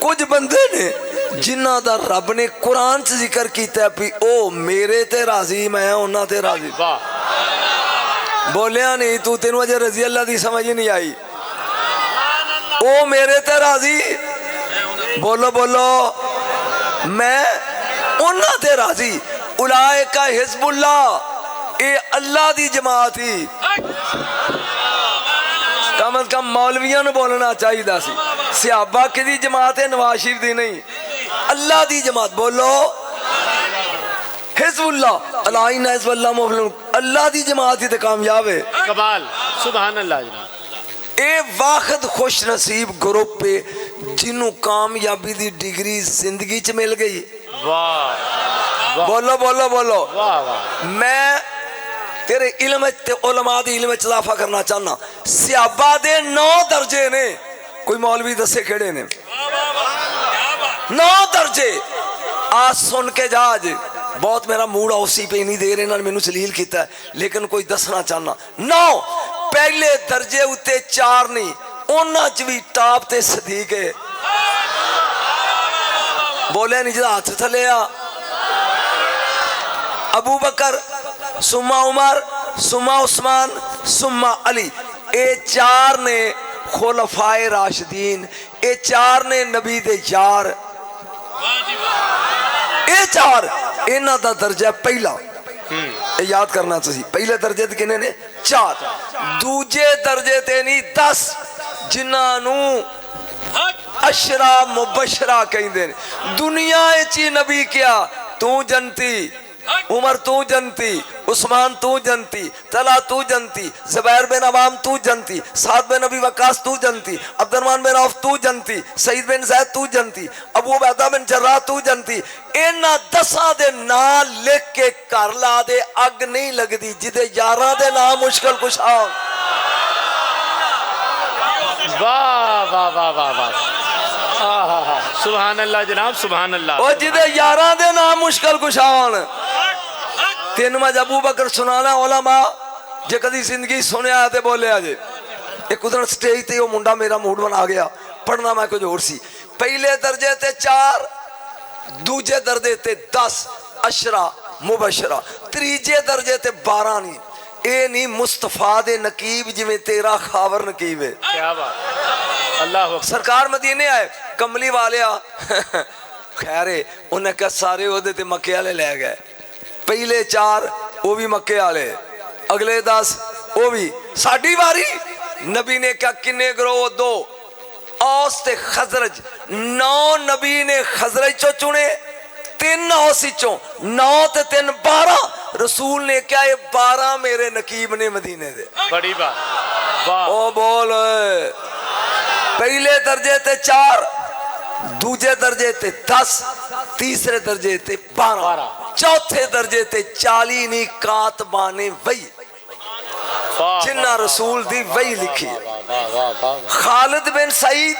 کچھ بندے نے جنہ دا رب نے قرآن چ ذکر کیتا ہے بھی او میرے تے راضی میں انہاں تے راضی. بولیا نہیں تو تینوں اجے رضی اللہ دی سمجھ نہیں آئی. او میرے تے راضی بولو بولو میں انہاں تے راضی. اولئک حزب اللہ اے اللہ دی جماعت ہی. کم از کم مولویاں نو بولنا چاہیے دا سی. صحابہ کی دی جماعت ہے نواز شریف دی نہیں اللہ دی جماعت. بولو حزب اللہ علائن حزب اللہ مفلون اللہ دی جماعت ہی تے کامیاب ہے. کمال سبحان اللہ جناب. اے واحد خوش نصیب گروپ پہ جنہوں کامیابی دی ڈگری زندگی چ مل گئی. واہ بولو بولو بولو. واہ واہ. میں تیرے علم تے علماء دی علم اضافہ کرنا چاہنا. صحابہ دے 9 درجے نے. کوئی مولوی دسے کھڑے نے 9 درجے. آج سن کے جا آج بہت میرا موڈ اسی پہ نہیں دے رہے نہ میں نے سلیل کیتا ہے لیکن کوئی دسنا چاہنا. 9 پہلے درجے اتے 4 نہیں انہاں چ بھی ٹاپ تے صدیق ہے. بولے نہیں جدا ہاتھ تھلے آ. ابو بکر ثم عمر ثم عثمان ثم علی. اے 4 نے خلفائے راشدین. اے 4 نے نبی دے یار. اے 4 انہاں دا درجہ پہلا یاد کرنا تسی. پہلے درجے تے کنے نے 4. دوجے درجے تے نہیں 10 جنہاں نو اشرا مبشرہ کہندے نے. دنیا اچھی نبی کیا تو جنتی عمر تو جنتی عثمان تو جنتی طلحہ تو جنتی زبیر بن عوام تو جنتی سعد بن ابی وقاص تو جنتی عبد الرحمن بن عوف تو جنتی سعید بن زید تو جنتی ابو عبیدہ بن جراح تو جنتی. انہاں 10 دے نام لکھ کے کر لا دے اگ نہیں لگدی جدے 11 دے نام مشکل کشا. واہ واہ واہ واہ واہ. سبحان اللہ جناب سبحان اللہ. او جدے 11 دے نام مشکل کشاون. تین میں ابو بکر سنانا علماء جے کدی زندگی سنیا تے بولیا جے. ایک ادھر سٹیج تے وہ منڈا میرا موڈ بنا گیا پڑھنا میں کچھ اور سی. پہلے درجے تے 4 دوجے درجے تے 10 اشرا مبشرہ. تیجے درجے تے 12 نہیں. اے نہیں مصطفیٰ دے نقیب جویں تیرا خاور نقیب ہے. کیا بات. اللہ سرکار مدینے آئے کملی والے آ خیر ہے انہیں کہا سارے عہدے تے مکے والے لے گئے. پہلے 4 وہ بھی مکے والے اگلے 10 وہ بھی. ساڈی واری نبی نے کہا کنے گروہ 2 اوس تے خزرج. 9 نبی نے خزرج چو چنے 3 اوس چوں 9 تے 3 12. رسول نے کہا یہ 12 میرے نقیب نے مدینے دے. بڑی بات. واہ. او بول پہلے درجے تے 4 دوجے درجے تے 10 تیسرے درجے تے 12 چوتھے درجے تے 40 نہیں کاتبانے وحی جنہ رسول دی وحی لکھی ہے. خالد بن سعید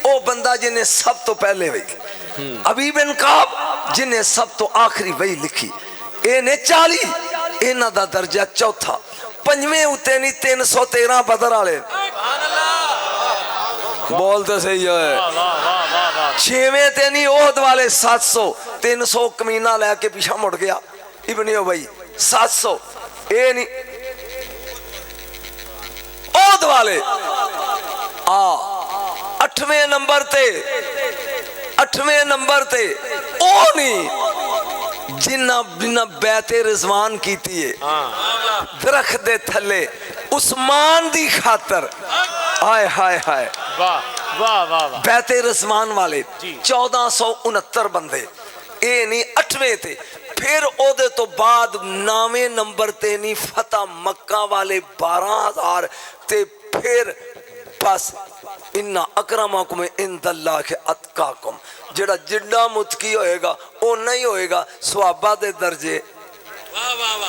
او بندہ جنہیں سب تو پہلے وحی. ابی بن کعب جنہیں سب تو آخری وحی لکھی. اے نے 40 انہاں دا درجہ چوتھا. 5ویں اتے نہیں 313 بدر والے. بولتے صحیح ہے. 6ویں تے نہیں احد والے 700 300 کمینہ لے کے پیچھا مڑ گیا ابن ابی 700. اے نہیں احد والے 8ویں نمبر تے او نہیں جنہ بیعت رضوان کیتی ہے درخت دے تھلے عثمان دی خاطر. ہائے ہائے ہائے. واہ واہ واہ. بیعت رضوان والے 1469 بندے. اے نہیں 8ویں تے. پھر او دے تو بعد 9ویں نمبر تے نہیں فتح مکہ والے 12,000 تے پھر بس ان اکرمکم عند اللہ اتقاکم. جڑا جڑا متقی ہوئے گا او نہیں ہوئے گا. صحابہ دے درجے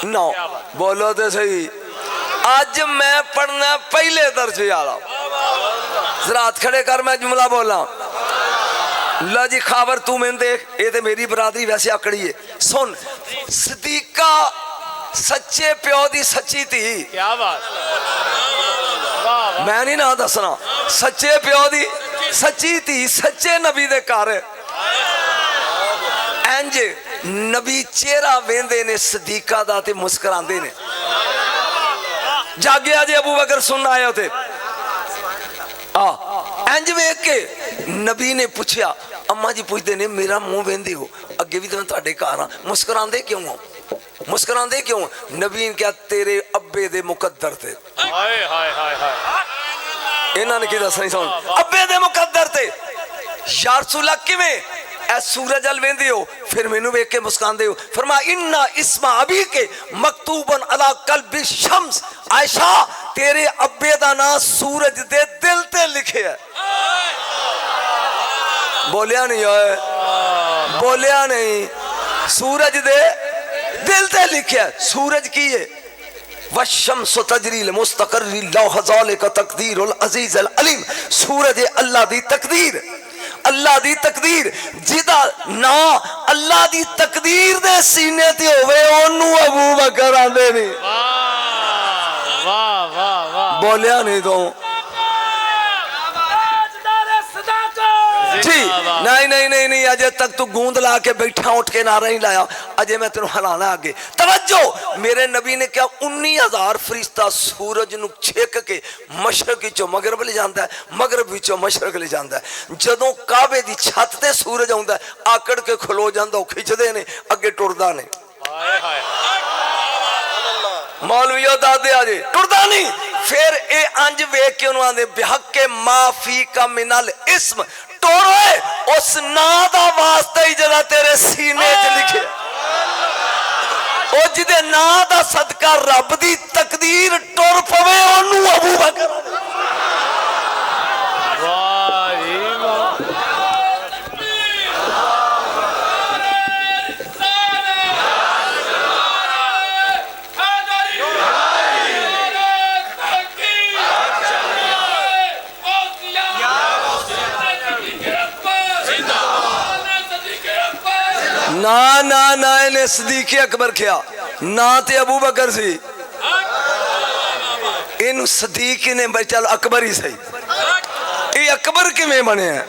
9. بولو تے صحیح. آج میں پڑھنا پہلے درجے والا. ذرا ہاتھ کھڑے کر میں جملہ بولا. اللہ جی خاور تو میں دیکھ اے تے میری برادری ویسے اکڑی ہے. سن صدیقہ سچے پیو دی سچی تھی. کیا بات. میں نہیں نہ دسنا سچے پیو دی सच्ची धी सच्चे नबी दे घर इंज नबी चेहरा वेंदे ने सदीका दा ते मुस्कुरांदे ने। जागया जे अबू बकर सुन आए थे इंज वेख के नबी ने पूछया, अम्मा जी पूछते ने मेरा मुंह वेंदे हो, अगे भी तो मैं तुहाडे घर हाँ, मुस्कुरांदे क्यों हो, मुस्कुरांदे क्यों? नबी ने क्या तेरे अब्बे दे मुकद्दर थे। हाय हाय हाय हाय इन्होंने की दसनी सुन, अब्बे दे मुकद्दर थे। यार रसूल किवें ऐ सूरज अल वेंदे हो फिर मैनू वेख के मुस्कांदे हो? फरमा इन्ना इस्मा अबी के मकतूबन अला कल्बि शम्स, आयशा तेरे अब्बे दा नाम सूरज दे दिल ते लिखे है। बोलिया नहीं है, बोलिया नहीं, सूरज दे दिल ते लिखे है। सूरज की है वशम्सु तजरी लिमुस्तक़र्रि लौह ज़ालिका तक़दीरुल अज़ीज़ुल अलीम। सूरज अल्लाह दी तकदीर, अल्लाह दी तकदीर जिदा ना अल्लाह दी तकदीर दे सीने ते होवे ओनू अबू बकर आंदे ने। वाह वाह वाह बोलिया नहीं तो जी नहीं नहीं नहीं नहीं, अजे तक तू गूंद ला के बैठा उठ के नारा नहीं लाया, अजे मैं तेन हिलाना आगे। तवज्जो, मेरे नबी ने क्या 19,000 फरिश्ता सूरज नू छेक के मशरक विचों मगरब ले जांदा है, मगरब विचों मशरक ले जांदा है। जदों काबे दी छत ते सूरज आउंदा है आकड़ के खलो जांदा, खिचदे ने अगे टुरदा ने। हाय हाय मौलवियो दादे आजे टुरदा नहीं। फिर ए अंज वेख के उन्होंने बेहक के माफी का मिनल इस्म टोरो उस ना दा वास्ता ही जरा तेरे सीने च लिखे ओ जिदे ना दा सदका रब दी तकदीर टुर पवे ओनू अबू बकर। वाह जी वाह ना ना ना इन्हें सदीक़े अकबर किया ना ते अबू बकर सी, इन सदीक़ ने भाई चल अकबर ही सही। ये अकबर किवें बने हैं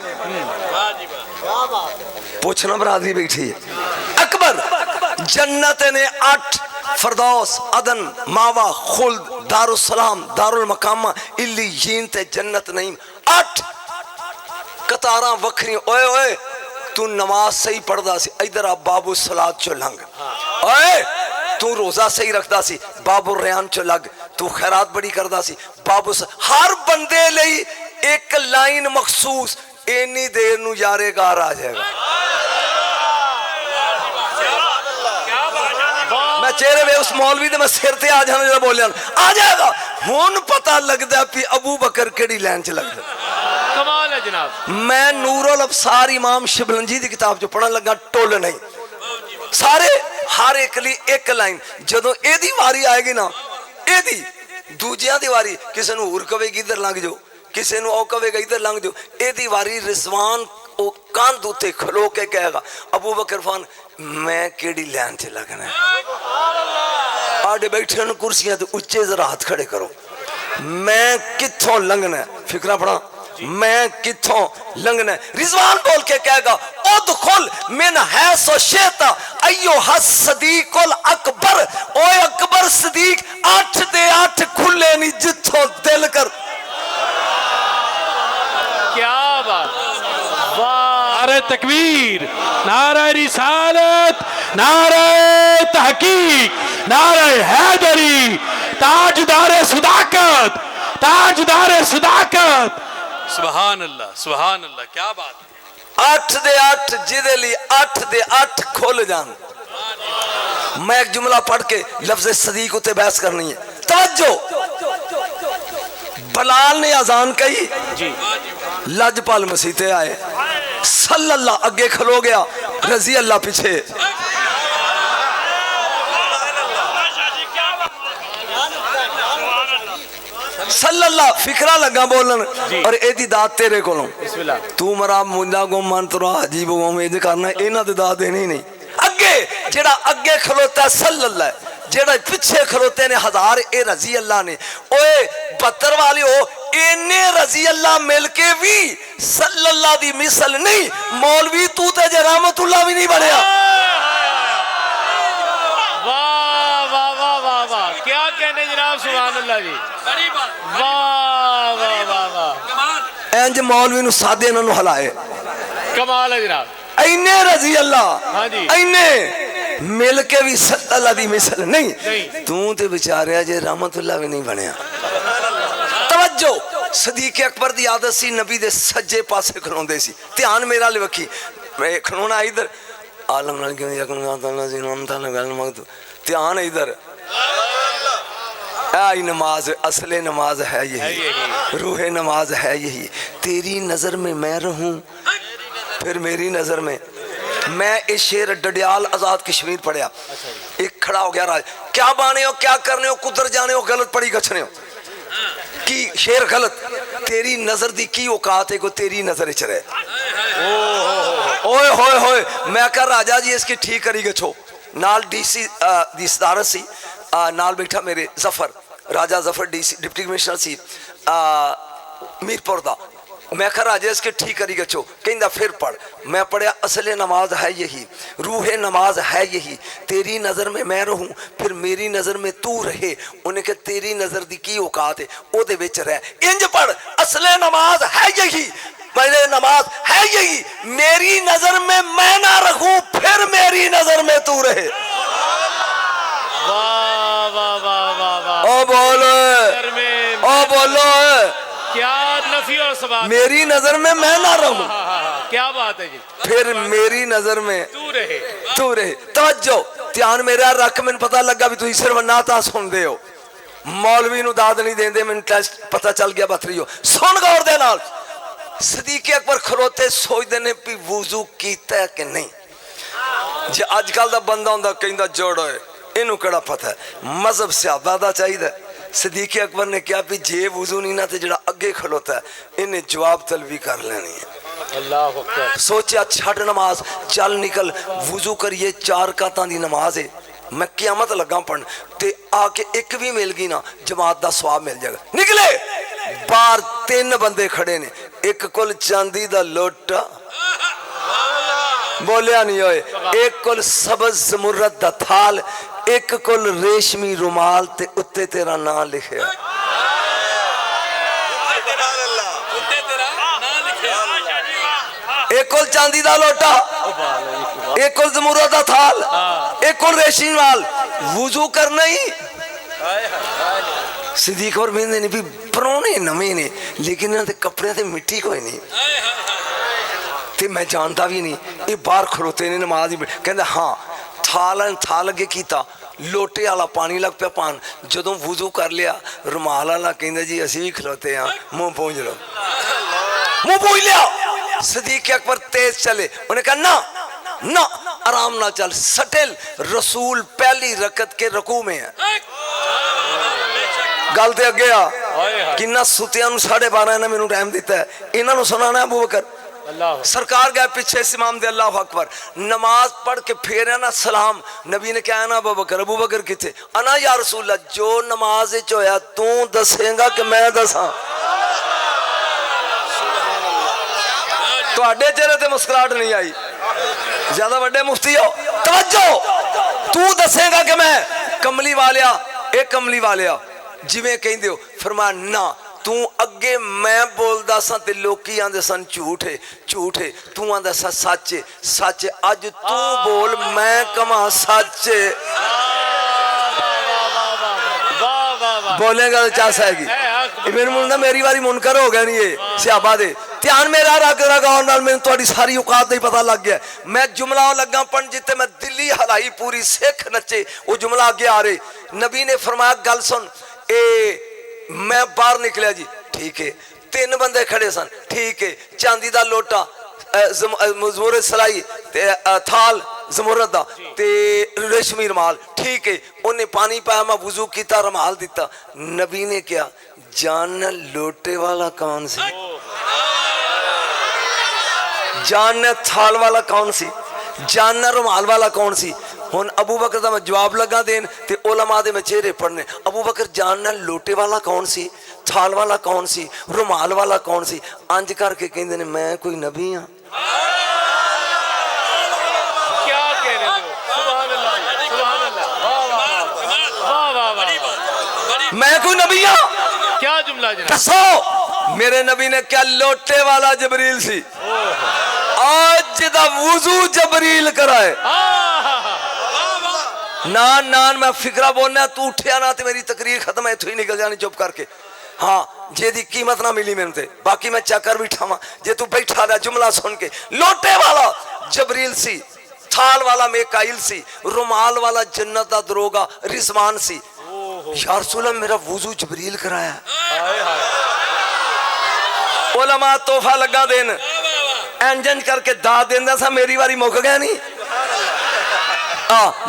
पूछना बरादरी बैठी है। अकबर जन्नत ने 8 फरदौस अदन मावा खुल्द दारुसलाम दारुल मकामा इल्लीयीन ते जन्नत नईम 8 कतारां वखरी। ओए ओए तू नमाज सही पढ़दा सी, इधर आ बाबू सलात चो लंघ। ओए तू रोजा सही रखदा सी, बाबू रयान चो लग। तू खैरात बड़ी करदा सी, बाबू हर बंदे लई एक लाइन मखसूस, इन्नी देर नू यारे गार आ जाएगा। मैं चेहरे वे उस मौलवी दे मैं सिर ते आ जाना जरा बोलिया आ जाएगा। हुन पता लगदा कि अबू बकर केड़ी लाइन च लगदा। कमाल है जनाब। मैं नूरुल अबसार इमाम शिबलंजी दी किताब जो पढ़न लगा टोल नहीं सारे हर एक ली एक लाइन। जदों एदी वारी आएगी ना एदी दूजियां दी वारी किसी नूं होर कवेगी इधर लंघ जाओ, किसी नूं ओ कवेगा इधर लंघ जाओ। एदी वारी रिजवान ओ कंध उत्ते खलो के कहेगा अबू बकर फान मैं केड़ी लाइन च लगना है। आडे बैठे न कुर्सियां ते उच्चे जरा हाथ खड़े करो। मैं कित्थों लंघना है फिक्रा पड़ा, मैं कित्थों लंघना है। रिजवान बोल के कहेगा उदखुल मिन हैसो शेता अय्यो हस सदीकुल अकबर। ओए अकबर सदीक 8 दे 8 खुले नहीं जिथों दिल कर। क्या बात, नारे तकबीर, नारे रिसालत, नारे तहकीक, नारे हैदरी, ताजदारे सदाकत, ताजदारे सदाकत। सुभान अल्लाह, सुभान अल्लाह, क्या बात। 8 दे 8 जिदे लिए 8 दे 8 खोल जान। मैं एक जुमला पढ़ के लफ्ज़ सदीक उते बहस करनी है। तवज्जो, बलाल ने अजान कही जी, लजपाल मसीते आए, सल्लल्लाह अगे खलो गया, रजी अल्लाह पीछे। सल्लल्लाह फिकरा लगा बोलन और एदी दात तेरे कोलों। तू मरा मुंडा गो मन तरा अजीब गो ये करना इन्हां ते दात देनी नहीं। अगे जेड़ा अगे खलोता सल्लल्लाह, जेड़ा पीछे खलोते ने 1000 ए रजी अल्लाह ने। ओए 72 वाले हो इन्ने रजी अल्लाह मिल के भी सल्लल्लाह दी मिसल नहीं। मौलवी तू ते जे रहमतुल्लाह भी नहीं बनया। वाह वाह वाह वाह वाह, क्या कहने जनाब, सुभान अल्लाह जी, वाह वाह वाह वाह, इंज मौलवी नू सादे इन्हां नू हलाए। कमाल है जनाब। इन्ने रजी अल्लाह, हाँ जी। इन्ने मिल के भी सल्लल्लाह दी मिसल नहीं। नहीं। तू ते बेचारिया जे रहमतुल्लाह भी नहीं बनया। तवज्जो, सदीक अकबर दी आदत सी नबी दे सज्जे पासे खलोंदे सी। ध्यान मेरा ले वखी, मैं खलोना इधर आलम नाल क्यों यकन ताला जी नाम ताला गल मगद, ध्यान इधर। आई नमाज असले नमाज है यही, रूह नमाज है यही। तेरी नजर में मैं रहूं फिर मेरी नजर में मैं। इस शेर डडियाल आजाद कश्मीर पढ़िया। एक खड़ा हो गया राज, क्या बाने हो क्या करने हो, कुदर जाने हो, गलत पड़ी गछने हो की शेर गलत। तेरी नजर दी की औकात है को तेरी नजर च रहे। ओए होए होए, मैं कह राजा जी इसकी ठीक करी गछो। नाल डीसी दी सदारत सी, नाल बैठा मेरे Zafar, Raja Zafar DC deputy commissioner सी मीरपुर दा। मैं कहा राजा इसके ठीक करी गछो। कहंदा फिर पढ़। मैं पढ़िया, असले नमाज है यही, रूह नमाज है यही। तेरी नज़र में मैं रहूं फिर मेरी नज़र में तू रहे। उन्हें कहा तेरी नज़र दी की औकात है, ओदे विच रह। इंज पढ़, असले नमाज है यही, मेरे नमाज है यही, मेरी नज़र में मैं ना रहूं फिर मेरी नज़र में तू रहे। वाह वाह वाह वाह वाह, ओ बोलो, ओ बोलो, क्या नफी और सबात, मेरी नजर में मैं ना रहूं क्या बात है जी, फिर मेरी नजर में तू रहे। तू रहे। तवज्जो, ध्यान मेरा रख। मैंने पता लगा भी तुम सिर्फ नाता सुनते हो, मौलवी नू दाद नहीं देंदे। मैंने टेस्ट पता चल गया बथरी हो। सुन गौर दे नाल, सदीक अकबर खलोते सोचते ने भी वुजू कीता कि नहीं। जे अजकल दा बंदा हुंदा कहंदा जोड़ो इनू केड़ा पता है, मजहब सहाबा दा चाहिदा। सदीक अकबर ने कहा भी जे वुजू नहीं ना तो जड़ा अगे खलोता है इन्हें जवाब तलबी कर लेनी है। अल्लाह अकबर। सोचा छड़ नमाज, चल निकल वुजू करिए, 4 रकातां दी नमाज है। मैं क़यामत लगा पढ़न ते आके एक भी मिल गई ना जमात दा सवाब मिल जाएगा। निकले बाहर 3 बंदे खड़े ने, एक कोल चांदी दा लोटा, बोलिया नहीं होए, एक कोल सबज ज़मुरद दा थाल, एक कोल रेशमी रुमाल ते उत्ते तेरा नाम लिखे। एक कोल चांदी दा लोटा, एक कोल ज़मुरद दा थाल, एक कोल रेशमी रुमाल। वुजू करना ही सिद्दीक और बिंदे ने भी पुराने नवे ने, लेकिन इन्हां दे कपड़े ते मिट्टी कोई नहीं ते मैं जानता भी नहीं। ये बाहर खड़ोते ने नमाज ही। कहंदा हाँ थाल अगे कीता, लोटे वाला पानी लग पिया पान। जदों वुजू कर लिया रुमाल वाला कहंदा जी असीं भी खलोते हाँ, मुंह पहुंच लो, मुंह पहुंच लिया। सदीक अकबर तेज चले, उन्हें कहा ना ना आराम ना चल, सटल रसूल पहली रकत के रकू में है। गल ते अगे आ किन्ना सुतियां नूं 12:30 इन्हां मैनूं टाइम दिता है, इन्हां नूं सुनाना अबू बकर। सरकार गए पीछे इमाम दे, अल्लाह अकबर। नमाज पढ़ के फेर ना सलाम, नबी ने कहा ना अबू बकर किथे? अना या रसूल, जो नमाज विच होया तू दसेगा कि मैं दसा? तुहाडे चेहरे ते मुस्कुराहट नहीं आई, ज्यादा बड़े मुफ्ती हो। तवज्जो, तू दसेगा कि मैं? कमली वालिया, एक कमली वालिया जिवें कहिंदे हो, फरमाया ना तू अगे मैं बोलदा सा ते लोकी आंदे सन झूठ है, झूठ है। तू आंदा सा सच है, सच है। अज तू बोल मैं कमा सच है। बोलेगा तो चास आएगी। मेरे मुंडा मेरी बारी मुनकर हो गया नहीं ये सियाबा दे। ध्यान मेरा रग लगाउण नाल मैनूं तुहाडी सारी औकात दा ही पता लग गया। मैं जुमला लगा पढ़न जिते मैं दिल्ली हलाई पूरी सिख नचे, वो जुमला अगे आ रहे। नबी ने फरमाया गल सुन, ए मैं बाहर निकलिया जी, ठीक है। 3 बंदे खड़े सन, ठीक है। चांदी दा लोटा, ज़मुरद सलाई ते थाल ज़मुरद दा ते रेशमी रुमाल, ठीक है। उन्हें पानी पाया, मैं वुजू किया, रुमाल दिता। नबी ने क्या जान लोटे वाला कौन सी, जान थाल वाला कौन सी, जान रुमाल वाला कौन सी? हुन अबू बकर दा मैं जवाब लगा देन ते उलमा दे मैं चेहरे पढ़ने। अबू बकर जान लोटे वाला कौन सी, थाल वाला कौन सी, रुमाल वाला कौन सी, अंज करके कहते ने मैं कोई नबी हाँ। क्या कह रहे हो, सुभान अल्लाह, सुभान अल्लाह, वाह वाह वाह, मैं कोई नबी हाँ। क्या जुमला जनाब। दसो मेरे नबी ने क्या लोटे वाला जबरील सी, आज दा वुजू जबरील कराए। नान नान मैं फिक्रा बोलना, तू उठिया ना तो मेरी तकरीर खत्म है, इथों ही निकल जानी चुप करके। हाँ जे दी कीमत ना मिली मैंने, बाकी मैं चक्कर बैठा वा, जे तू बैठा रहा जुमला सुन के। लोटे वाला जबरील सी, थाल वाला मेकाइल सी, रुमाल वाला जन्नत दा दरोगा रिजवान सी। यार रसूल मेरा वुजू जबरील कराया। उलमा तोहफा लगा देन, इंजन करके दाद देंदा सा, मेरी बारी मुक गया नहीं।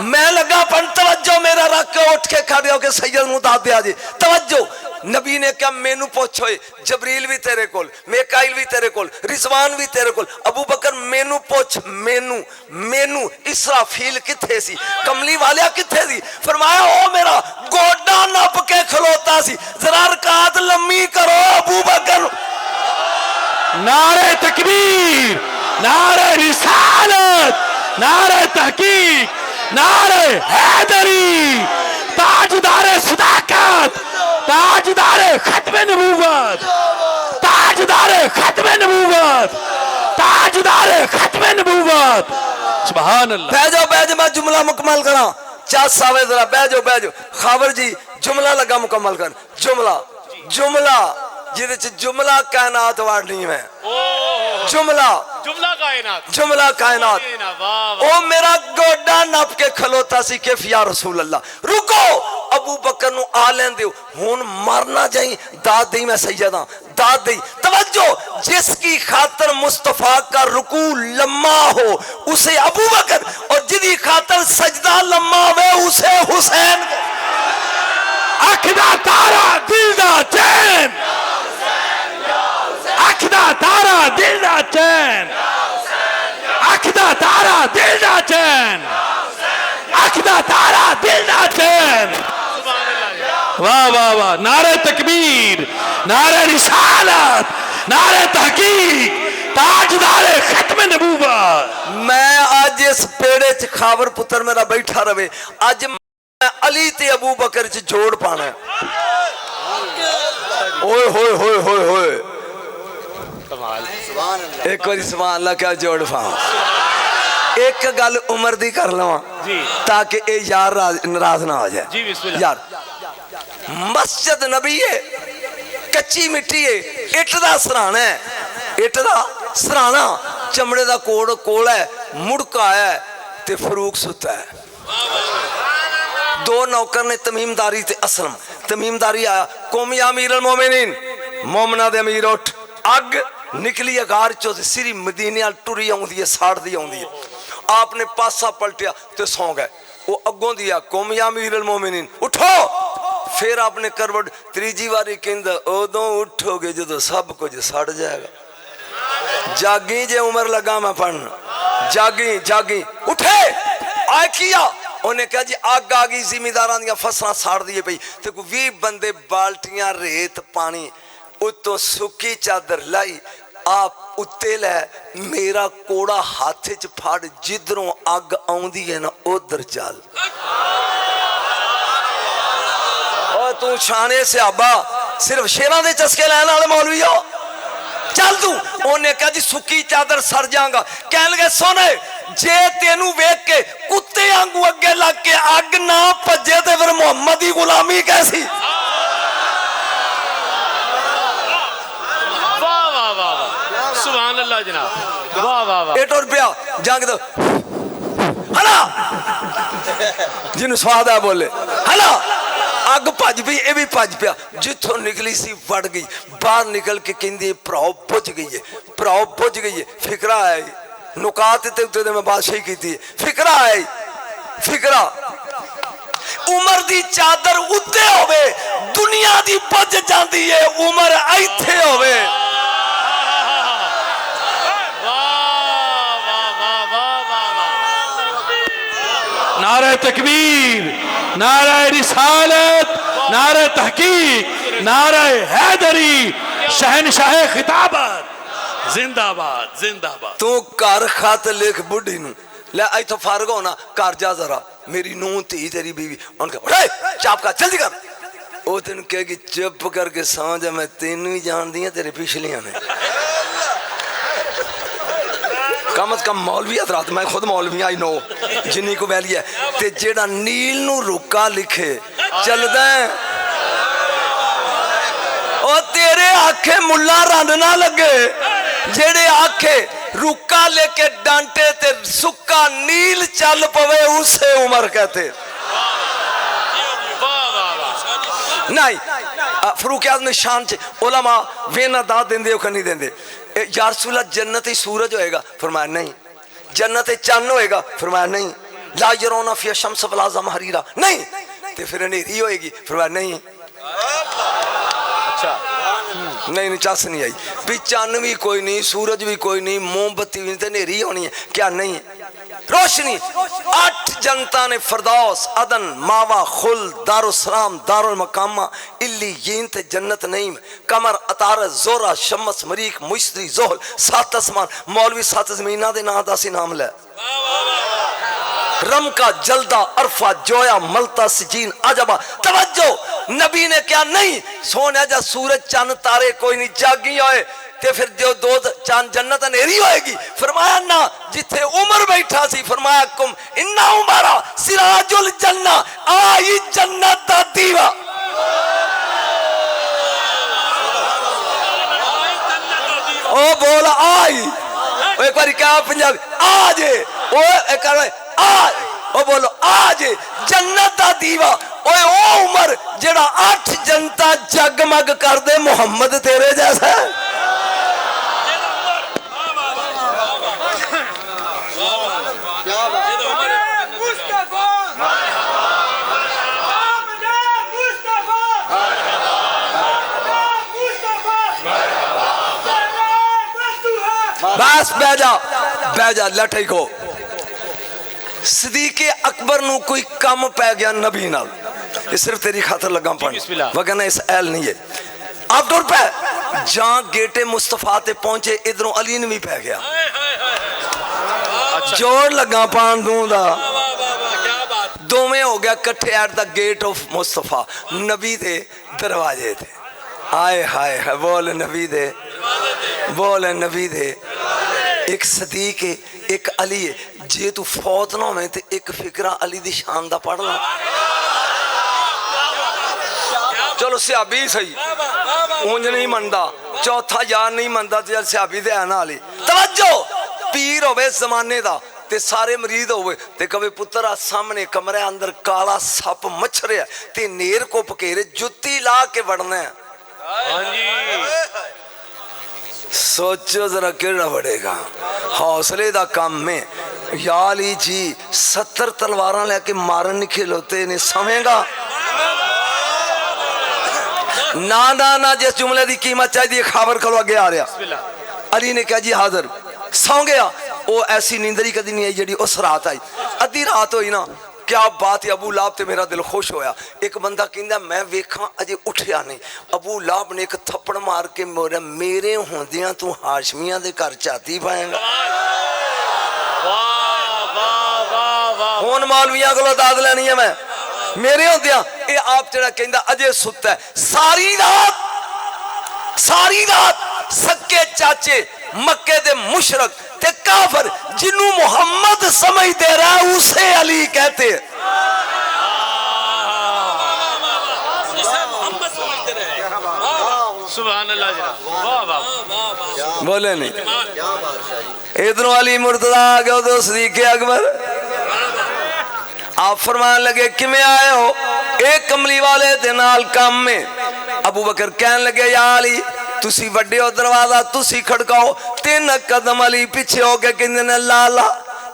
मैं लगा पन तवज्जो मेरा रख के उठ के खड़े होके सैयद नूं दाद दिया जी। तवज्जो नबी ने क्या मैनू पूछो, जबरील भी तेरे कोल, मेकाइल भी तेरे कोल, रिजवान भी तेरे कोल, अबू बकर मैनू पूछ, मैनू इसराफील किथे सी, कमली वालिया किथे सी। फरमाया ओ मेरा गोडा नप के खलोता सी, जरा रकात लम्मी करो अबू बकर। नारे तकबीर, नारे रिसालत, नारे तहकीक, नारे हैदरी, ताजदारे सदाकत, ताजदारे खत्मे नबूवत, ताजदारे खत्मे नबूवत, ताजदारे खत्मे नबूवत। सुभान अल्लाह। बैठ जाओ मैं जुमला मुकम्मल करा। चस आवे जरा बैठ जाओ। खाबर जी जुमला लगा मुकम्मल कर। जुमला जिदे च जुमला कायनात वाड़नी है। जुमला कायनात। ओ मेरा गोडा नप के खलोता सी के फिया रसूल अल्लाह। रुको अबू बकर नु आ लें दियो, हुन मरना जाई, दाद दी मैं सैयदा, दाद दी। तवज्जो जिसकी खातर मुस्तफा का रुकू लम्मा हो उसे अबू बकर, और जिदी खातर सजदा लम्मा हो उसे हुसैन। अख दा तारा दिल दा चैन, अख दा तारा दिल दा चैन, अख दा तारा दिल दा चैन, अख दा तारा दिल दा चैन। वाह वाह वाह। नारे तकबीर, नारे रिसालत, नारे तहकीक, ताजदारे खत्म नबूवत। मैं आज इस पेड़े च खावर पुत्र मेरा बैठा रवे, आज मैं अली ते अबू बकर च जोड़ पाना। ओए होए होए होए होए, एक बार सुभान अल्लाह क्या जोड़ पाऊं। एक गल उम्र दी कर लवा ताकि ए यार नाराज ना हो जाए। यार मस्जिद नबी है, कच्ची मिट्टी है, इट दा सराना है, इट दा सराना, चमड़े दा कोड़ है, मुड़का है ते फरूक सुता है। दो नौकर ने तमीमदारी ते असलम। तमीमदारी आया, कौम या अमीर अल मोमिनीन, मोमना दे अमीर उठ। अग निकली अगार चो सिरी मदीने वाल टुरी आउंदी है, साड़दी आउंदी है। आपने पासा पलटिया ते सौ गए। वो अगों दिया कौम या अमीर अल मोमिनीन उठो। फिर आपने करवट तीजी बारी कहंदा उदों उठोगे जो सब कुछ सड़ जाएगा। जागी जे उम्र लगा मैं पढ़न, जागी उठे। आ किया उन्हें कहा जी अग आ गई, जिमीदारां दी फसलां साड़ दी पई ते कोई 20 बंदे बाल्टियां रेत पानी उतो सुकी चादर लाई, आप उत्ते लै मेरा कोड़ा हाथ च फड़, जिधरों अग आउंदी है ना उधर चल। और तू शाने सहाबा सिर्फ शेरां दे चस्के लैण वाले मौलवी हो, चल तू। उन्हें कहा जी सुकी चादर सड़ जाऊंगा। कह लगे सुने जे तेनू वेख के कुत्ते आंगू अगे लग के अग ना भजे ते फिर मुहम्मद की गुलामी कैसी। सुभान अल्लाह जनाब, वाह वाह वाह। एट और पिया जंग दो हला जिन्हों स्वाद है बोले हला। अग भज पई, ये भी भज पिया, जिथों निकली सी वड़ गई। बाहर निकल के कहंदी भराओ बुझ गई है, भराओ बुझ गई है। फिकरा है नुकात ते उत्ते मैं बादशाही की थी। फिकरा है फिकरा उमर दी चादर उत्ते होवे, दुनिया दी बुझ जाती है, उमर इत्थे होवे। नारे तकबीर, नारे रिसालत, नारे तहकीक, नारा हैदरी शहनशाह खिताबत जिंदा बाद जिंदा बाद। तू घर खत लिख बुढ़ी नू ले इथों फारग होना घर जा जरा मेरी नूह धी तेरी बीवी उनके चाप का जल्दी कर वो तेन कहेगी चुप करके सौ जा मैं तेन भी जानती हूँ तेरे पिछलियां ने कम से कम मौलवी हजरात मैं खुद मौलवी आई नो जिन्नी को वैली है ते जेड़ा नील नू रुका लिखे चलदा है ओ तेरे आखे मुल्ला रंड ना लगे जेड़े आखे रुका लेके डांटे ते सुक्का नील चल पवे उसे उमर कहते नहीं फरूक आज़म शान च उलमा वेना दाद देंदे हो नहीं देंदे या रसूल अल्लाह जन्नत ही सूरज होएगा फरमाया नहीं जन्नत ही चन्न होएगा फरमाया नहीं ला यरौना फिया शम्स वला ज़महरीरा नहीं ते फिर अंधेरी होएगी फरमाया नहीं अच्छा नहीं चस नहीं आई भी चन्न भी कोई नहीं सूरज भी कोई नहीं मोमबत्ती भी नहीं अंधेरी होनी है क्या नहीं रोशनी 8 जनता ने फरदौस अदन मावा खुल दारुसलाम दारुल मकामा इल्लीयीन ते जन्नत नईम कमर अतार जोरा शमस मरीक मुश्तरी जोहल 7 आसमान मौलवी 7 ज़मीना दे नाम दा सी नाम ले रम का जल्दा अरफा जोया मलता सजीन अजबा तवज्जो नबी ने क्या नहीं सोने जा सूरज चंद तारे कोई नहीं जागी होए ते फिर जो दो चांद जन्नत अंधेरी होएगी फरमाया ना जिथे उमर बैठा सी फरमाया कुम इन्ना उमरा सिराजुल जन्ना आई जन्नत दा दीवा ओ बोल आई एक बार क्या पंजाबी आज ओ एक आज ओ बोलो आज जन्नत दा दीवा ओए ओ उमर जेड़ा 8 जनता जगमग कर दे मोहम्मद तेरे जैसा बस बह जा लठे को सदीके अकबर नू कोई कम पै गया नबी नाल ये सिर्फ तेरी खातर लगा पढ़ वगरना इस ऐल नहीं है आप डर पे जहां गेटे मुस्तफा ते पहुंचे इधरों अली ने भी पै गया जोड़ लगा पान दूंदा दोवें हो गया कट्ठे at the gate of Mustafa Nabi दे दरवाजे थे आए हाय बोल नबी दे बोल नबी दे एक सदीक है एक अली है जे तू फौत ना होवे ते एक फिकरा अली दी शान दा पढ़ ला चलो सियाबी सही उंज नहीं मनदा चौथा यार नहीं मनदा ते सियाबी दे ना अली तवज्जो पीर होवे जमाने दा ते सारे मरीद होवे ते कवे पुत्रा सामने कमरे अंदर काला सप मच्छरिया ते नेर को पकेरे जुत्ती ला के वड़ना है हां जी सोचो जरा केड़ा बढ़ेगा हौसले दा काम में याली जी 70 तलवारां लेके मारन नहीं खिलोते ने समेगा ना ना ना जिस जुमले की कीमत चाहिए खबर खलो आगे आ रहा अली ने कहा जी हाजिर सौ गया वो ऐसी नींदरी कदी नहीं आई जी उस रात आई अद्धी रात हुई ना क्या बात है अबू लाभ ते मेरा दिल खुश होया एक बंदा कहंदा मैं वेखा अजे उठया नहीं अबू लाभ ने एक थप्पड़ मार के मोरे मेरे होंदियां तू हाशमियां दे घर चाती पाएगा वाह वाह वाह वाह हुन मौलवियां कोलों दाद लेनी है मैं मेरे होंदियां ये आप जेड़ा कहंदा अजे सुत्ता है सारी रात सक्के चाचे मक्के दे मुशरक ते काफर जिन्नू मोहम्मद समझते रहा उसे अली कहते सुभान अल्लाह वाह वाह बोले नहीं इधरों अली मुर्तजा आ गया तो सदीक़े अकबर आप फरमान लगे किमें आए हो एक कमली वाले दे नाल काम में अबू बकर कहन लगे या अली तुसी वड्डे हो दरवाजा तुसी खड़काओ 3 कदम अली पीछे हो के कहंदे ने लाला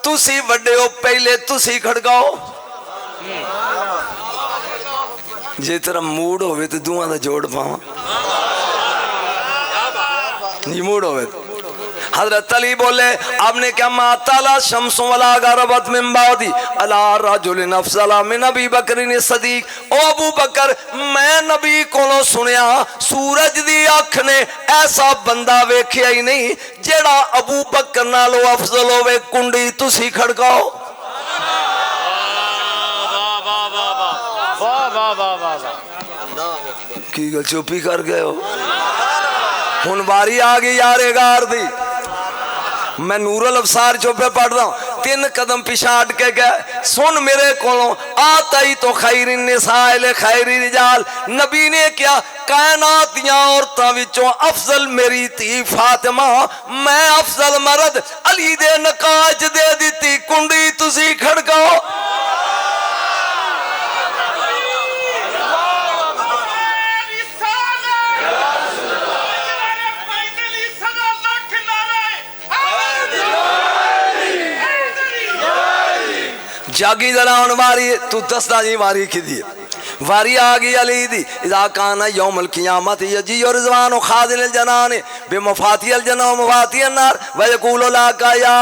तुसी वड्डे हो पहले तुसी खड़काओ जे तेरा मूड होवे तो दुआं दा जोड़ पावां नी मूड होवे حضرت علی بولے آپ نے کیا ما تالا شمس ولا غربت من بعدی الا رجل افضل من ابی بکر صدیق او ابو بکر میں نبی کولوں سنیا سورج دی اکھ نے ایسا بندہ ویکھیا ہی نہیں جیڑا ابو بکر نالوں افضل ہوے کنڈی تسی کھڑکاؤ کی گل چوپی کر گئے ہو ہن باری آ گئی یارے گار دی میں نور الابصار جو پہ پڑھ رہا ہوں 3 قدم پیچھے ہٹ کے گئے سن میرے کولوں آتائی تو خیر النساء خیر رجال نبی نے کیا کائنات دیاں عورتاں وچوں افضل میری تھی فاطمہ میں افضل مرد علی دے نکاح دے دیتی کنڈی تسی کھڑکاؤ جاگی ذرا واری تو دستا جی واری کی دی واری آگی علی دی اذا کانا یوم القیامت یجی رضوان خادل الجنان بمفاتی الجنہ و مفاتی النار ویقول لاکا یا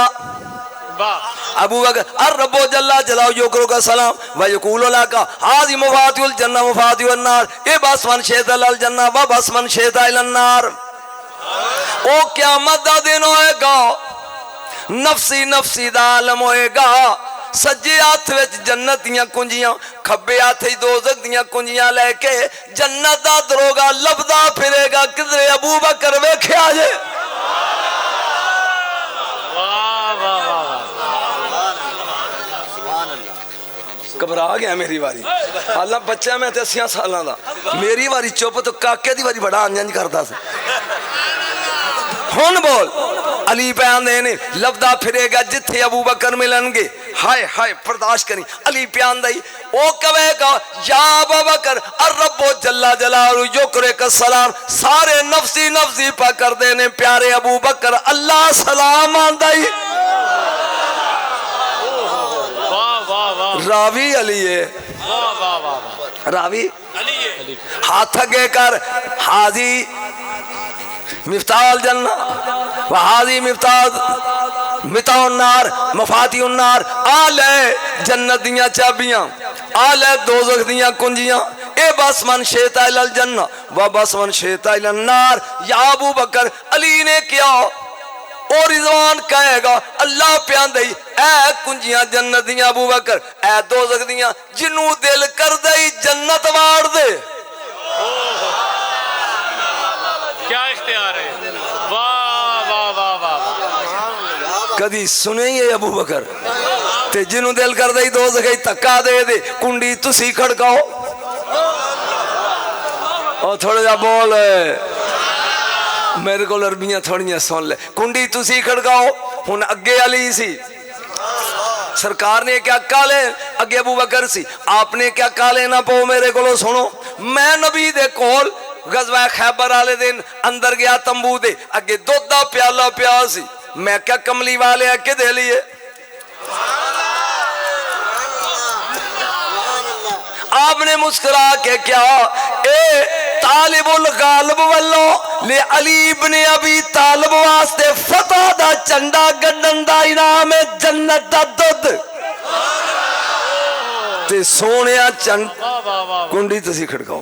ابو بکر الرب جل جلالہ یکرو کا سلام ویقول لاکا حاضی مفاتی الجنہ مفاتی النار اے بس من شیط الجنہ و بس من شیط النار او قیامت دا دن ہوئے گا نفسی نفسی دا عالم ہوئے گا سجے ہاتھ وچ جنت دیاں کنجیاں کھبے ہاتھ دوزخ دیاں کنجیاں لے کے جنت دا دروگا لبدا پھرے گا کدھر ابو بکر ویکھیا جے گھبرا گیا میری واری اللہ بچہ میں 80 سالاں دا میری واری چپ تو کاکے دی واری بڑا انجنج کردا سی ہن بول علی پیان دینے لبدا پھرے گا جتھے ابو بکر ملن گے ہائے ہائے برداشت کریں علی پیان دائی او کہے گا یا ابو بکر الرب جل جلالہ یکرے کا سلام سارے نفسی نفسی پا کر دینے پیارے ابو بکر اللہ سلام آندائی راوی علی ہے راوی ہاتھ گے کر حاضی مفتاح الجنہ وحاضی مفتاح النار مفاتی النار آلے جنت دیاں چابیاں آلے دوزخ دیاں کنجیاں اے بس من شیطہ الجنہ و بس من شیطہ النار یا ابو بکر علی نے کیا اور رضوان کہے گا اللہ پیان دئی اے کنجیاں جنت دیاں ابو بکر اے دوزخ دیاں جنوں دل کر دئی جنت وار دے کیا اختیار ہے واہ واہ واہ واہ کدی سنے ہی ابو بکر تے جنوں دل کر دئی دوزخ تکا دے دے کنڈی تسی کھڑکاؤ اور تھوڑا جا بول میرے کو عربیاں تھوڑیاں سن لے کنڈی تسی کھڑکاؤ ہن اگے علی سی سرکار نے کیا کالے اگے ابو بکر سی آپ نے کیا کالے نہ پو میرے کو سنو میں نبی دے کول غزوہ خیبر والے دن اندر گیا تمبو دے اگے دودھ دا پیالہ پیا سی میں کیا کملی والے کے دے لیے آپ نے مسکرا کے کیا اے طالب الغالب واللو لے علی ابن ابی طالب واسطے فتح دا چنڈا گڈن دا انعام جنت دا دودھ تے سونیا چنڈ کنڈی تسی کھڑکاؤ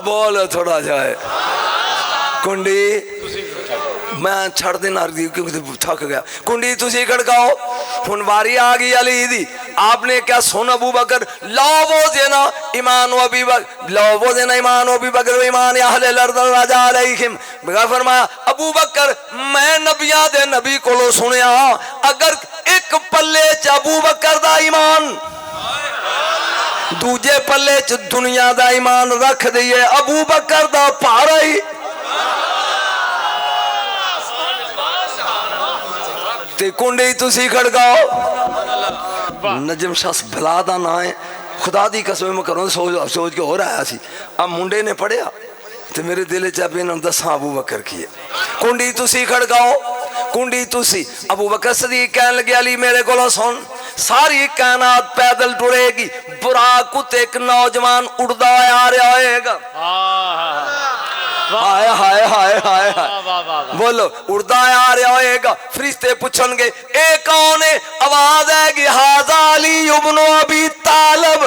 بول تھوڑا جائے کنڈی میں چھڑ دینا کیونکہ تھک گیا کنڈی تسی کھڑکاؤ ہن واری آ گئی علی دی آپ نے کیا سن ابو بکر لا وہ دینا ایمان و ابی بکر لا وہ دینا ایمان و ابی بکر و ایمان اہل الارض راجع علیہم بغیر فرمایا ابو بکر میں نبیاں دے نبی کولو سنیا اگر ایک پلے چ ابو بکر دا ایمان دوجے پلے چ دنیا دا ایمان رکھ دئیے ابو بکر دا پارا ہی تے کنڈی تسی کھڑکاؤ نجم شخص بلا دا نہ ہے خدا دی قسم میں کروں سوچ کے ہو رہا سی اب منڈے نے پڑھیا تے میرے دل چاپے نہ دساں ابو بکر کیے کنڈی تسی کھڑکاؤ کنڈی تسی ابو بکر صدیق کہنے لگے علی میرے کو سن ساری کائنات پیدل ٹرے گی براق تے ایک نوجوان اڑدا آ رہا ہے گا ہائے ہائے ہائے ہائے واہ واہ واہ بولو اڑدا آ رہا ہوئے گا فرشتے پوچھن گے اے کون ہے آواز ہے گی ھذا علی ابن ابی طالب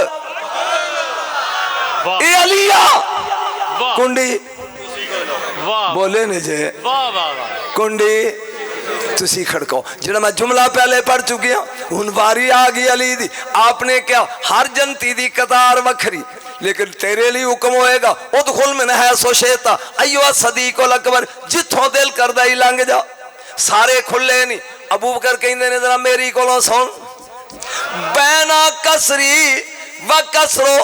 اے علی واہ کنڈی واہ بولے نے جے واہ واہ کنڈی تسی کھڑکو جنہا میں جملہ پہلے پڑھ چکی ہوں ان باری آگی علی دی آپ نے کیا ہر جنتی دی قطار وکھری لیکن تیرے لیے حکم ہوئے گا ادخل من حیث شئت ایھا صدیق الاکبر جتھوں دل کردہ ہی لنگ جا سارے کھلے نہیں ابو بکر کہندے نے ذرا میری کولوں سن بینا کسری و کسرو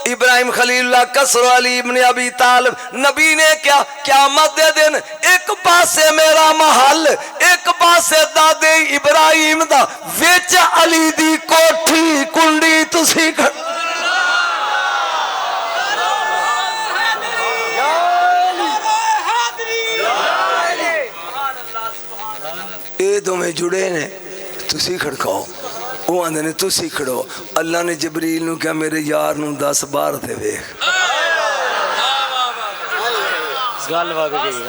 ابراہیم خلیل اللہ کسر علی ابن ابی طالب نبی نے کیا قیامت دے دن ایک پاسے میرا محل ایک پاسے دادے ابراہیم دا ویچ علی دی کوٹھی کنڈی تسی کھڑ اے دو میں جڑے نے تسی کھڑکاؤ وہ آندے نے تسی کھڑو اللہ نے جبریل نو کیا میرے یار نو 10 بار تھے ویکھ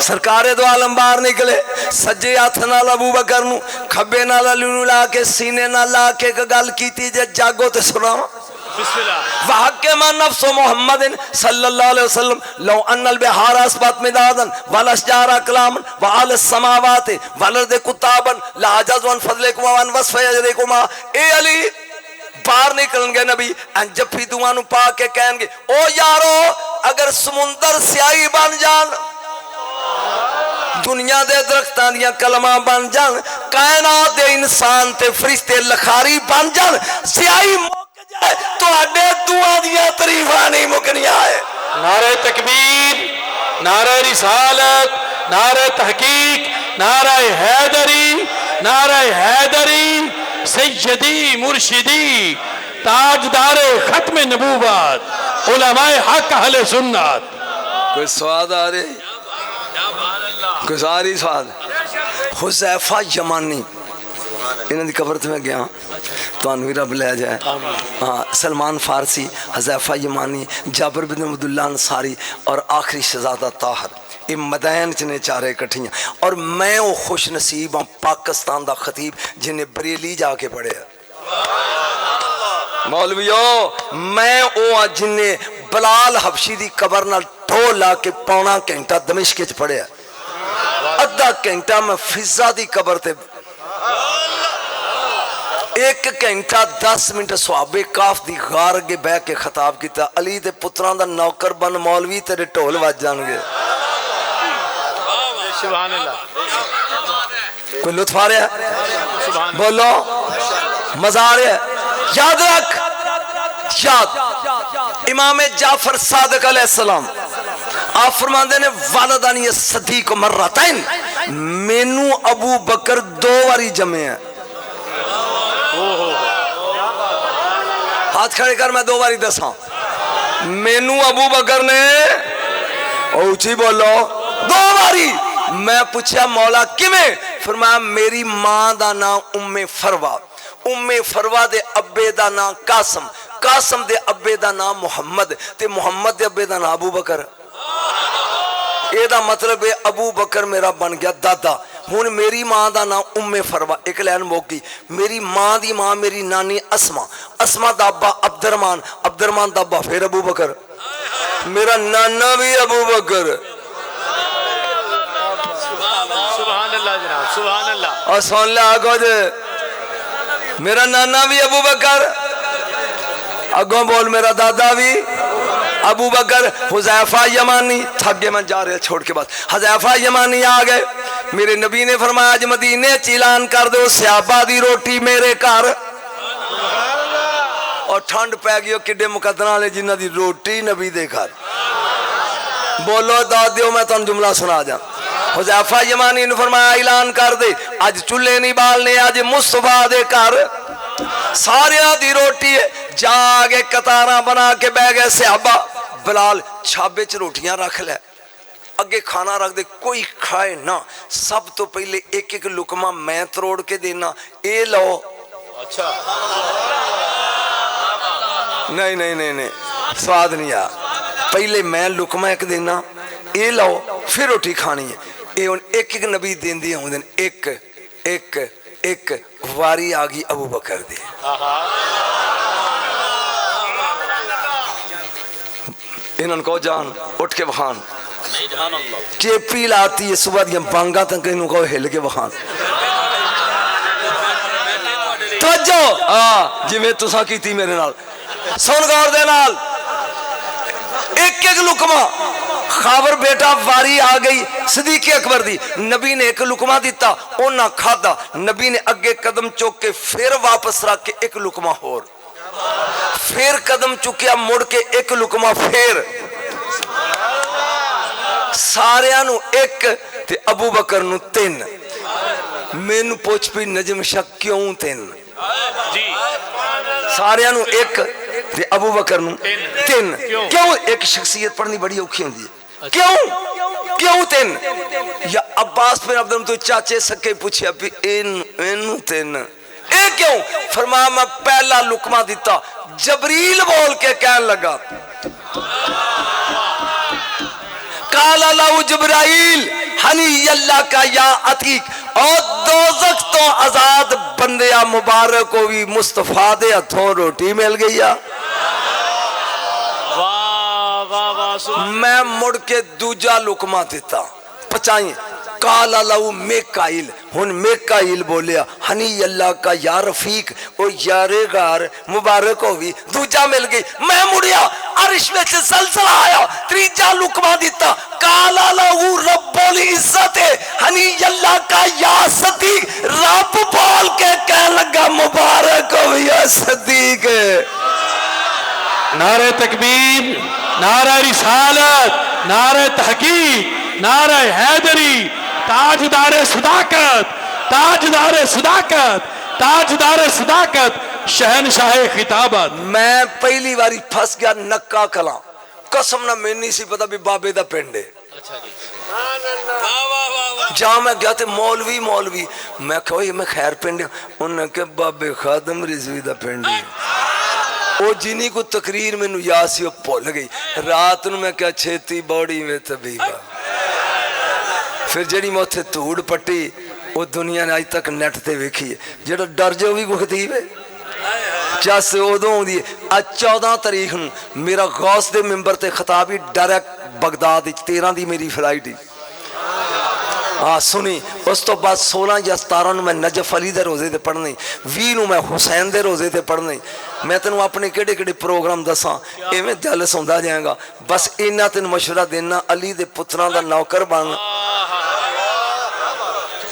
سرکار دو عالم باہر نکلے سجے ہاتھ نال ابو بکر نو کھبے نال علی نو لا کے سینے نال لا کے گل کیتی جے جاگو تے سناواں وحکم نفس محمد صلی اللہ علیہ وسلم لو ان البحار اسبات مدادا والاشجار اقلاما وعلى السماوات والارض كتابا لعجزوا عن فضلكم وعن وصف اجركم اے علی باہر نکلن گے نبی جفی دعا نو پا کے کہیں گے او یارو اگر سمندر سیاہی بن جان دنیا دے درختاں دیاں کلمہ بن جان کائنات دے انسان تے فرشتے لخاری بن جان سیاہی تو اڈے دعا دیا تعریفاں نہیں مکنیاں ہے نعرہ تکبیر نعرہ رسالت نعرہ تحقیق نعرہ حیدری نعرہ حیدری سیدی مرشدی تاجدار ختم نبوت علماء حق اہل سنت کوئی سواد آ رہے کوئی ساری سواد حذیفہ یمانی انہوں دی قبر تو میں گیا تو انوی رب لے جائے سلمان فارسی حذیفہ یمانی جابر بن عبداللہ انصاری اور آخری شہزادہ طاہر یہ مدین چنے چارے کٹھیاں اور میں وہ خوش نصیب ہوں پاکستان دا خطیب جنہیں بریلی جا کے پڑھے مولویو میں وہ جنہیں بلال حبشی دی قبر نال ٹھو لا کے پونا گھنٹہ دمشق وچ پڑھے ادھا گھنٹہ میں فضا دی قبر تے 1 گھنٹہ 10 منٹ صحابے کاف دی غار اگے بہ کے خطاب کیتا علی دے پتراں دا نوکر بن مولوی تیرے ٹھول وج جان گے سبحان اللہ کوئی لطف آ رہا ہے بولو مزہ آ رہا ہے یاد رکھ یاد امام جعفر صادق علیہ السلام آپ فرماندے نے والدانی صدیق مرتين مینو ابو بکر 2 باری جمے ہیں ہاتھ کھڑے کر میں 2 باری دساں مینو ابو بکر نے اونچی بولو 2 باری میں پوچھا مولا کیویں فرمایا میری ماں دا نام ام فروا دے ابے دا نام قاسم دے ابے دا نام محمد تے محمد دے ابے دا نام ابو بکر اے دا مطلب ہے ابو بکر میرا بن گیا دادا ہن میری ماں دا نام ام فروا ایک لین موک گئی میری ماں دی ماں میری نانی اسما دا ابا عبدالرحمن دا ابا پھر ابو بکر میرا نانا بھی ابو بکر سبحان اللہ جناب سبحان اللہ اور سن لے آگو جے میرا نانا بھی ابو بکر اگوں بول میرا دادا بھی ابو بکر حذیفہ یمانی تھک گئے میں جا رہے چھوڑ کے بعد حذیفہ یمانی آ گئے میرے نبی نے فرمایا آج مدینے چیلان کر دو صحابہ دی روٹی میرے گھر اور ٹھنڈ پہ گئی کڈے مقدرہ لے جنہ دی روٹی نبی دے گھر بولو داد دیو میں تن جملہ سنا جا حذیفہ یمانی نے فرمایا اعلان کر دے آج چولے نہیں بالنے آج مصطفیٰ دے گھر ساریاں دی روٹی ہے جا آگے قطاراں بنا کے بہ گئے صحابہ بلال چھابے چ روٹیاں رکھ لے اگے کھانا رکھ دے کوئی کھائے نہ سب تو پہلے ایک لقمہ میں تروڑ کے دینا اے لو اچھا نہیں سواد نہیں آ پہلے میں لقمہ ایک دینا ये लो फिर रोटी खानी है। ये हुण एक एक नबी देंदे आउंदे ने, एक एक एक वारी आ गई अबू बकर दी। इन्होंने कहो जान उठ के बखान, चेपी लाती है सुबह दियां बांगा तक इन्हों कहो हिल के बखान। तवज्जो जिवें तुसां कीती मेरे नाल, सुन गौर दे नाल, एक एक लुकमा खाबर बेटा वारी आ गई सदीक अकबर दी। नबी ने एक लुकमा दिता, उन्ना खादा। नबी ने अगे कदम चुक के फिर वापस रख के एक लुकमा होर, फिर कदम चुकिया मुड़ के एक लुकमा, फिर सारियां नू एक ते अबू बकर नू तीन। मैनू पुछ पी नजम शाह क्यों तीन? सारियां नू एक ते अबू बकर नू तीन क्यों? एक शख्सियत पढ़नी बड़ी औखी होंदी है। क्यों क्यों तीन? या अब्बास बिन अब्दुल तो चाचे सके पूछया भी इनू तीन ए क्यों? फरमाया मैं पहला लुकमा दिता, जबरील बोल के कहन लगा काला लाउ जबराइल हनी अल्लाह का या अतीक, और दोज़ख तो आजाद बंदिया मुबारक को भी मुस्तफा दे हथों रोटी मिल गई। मैं मुड़ के दूजा लुकमा दिता, पचाई काला लाउ मेकाइल, हुन मेकाइल बोलिया हनी अल्लाह का या रफीक, ओ यारे गार मुबारक हो भी दूजा मिल गई। मैं मुड़िया अरिश में जलजला आया, तीजा लुकमा दिता काला लाउ रब्बुल इज्जत हनी अल्लाह का या सदीक, रब बोल के कह लगा मुबारक हो या सदीक। नारे तकबीर, नारे रिसालत, नारे तहकीक, नारे हैदरी, ताजदारे सदाकत, ताजदारे सदाकत, ताजदारे सदाकत, शहनशाह खिताबत। मैं पहली बारी फंस गया नक्का कला, कसम ना मैनू नहीं सी पता भी बाबे दा पिंड है। जहाँ मैं गया थे मौलवी मौलवी, मैं कहो मैं खैर पिंड, उन्हें कहा बाबे खादम रिजवी दा पिंड है। वो जिन्हीं को तकरीर मैनू याद सी वो भुल गई। रात नू मैं क्या छेती बॉडी में तबीबा, फिर जी मैं उत्थे धूड़ पट्टी वो दुनिया ने अज तक नैट ते वेखी है। जो डर जाओ भी कुछ दी वे चस उदों आउंदी है। अज 14 तारीख नू मेरा गौस दे मैंबर ते खिताब ही डायरैक्ट बगदाद 13 दी मेरी फ्लाइट ही हाँ सुनी। उस तो बाद 16 या 17 नू मैं नजफ अली दे रोजे ते पढ़नी, 20 नू मैं हुसैन दे रोजे ते पढ़नी। मैं तेनों अपने केड़े केड़े प्रोग्राम दसा, इवें दिल सौंदा जाएगा। बस इन्ना तेन मशवरा देना, अली दे पुत्रां दा नौकर बन।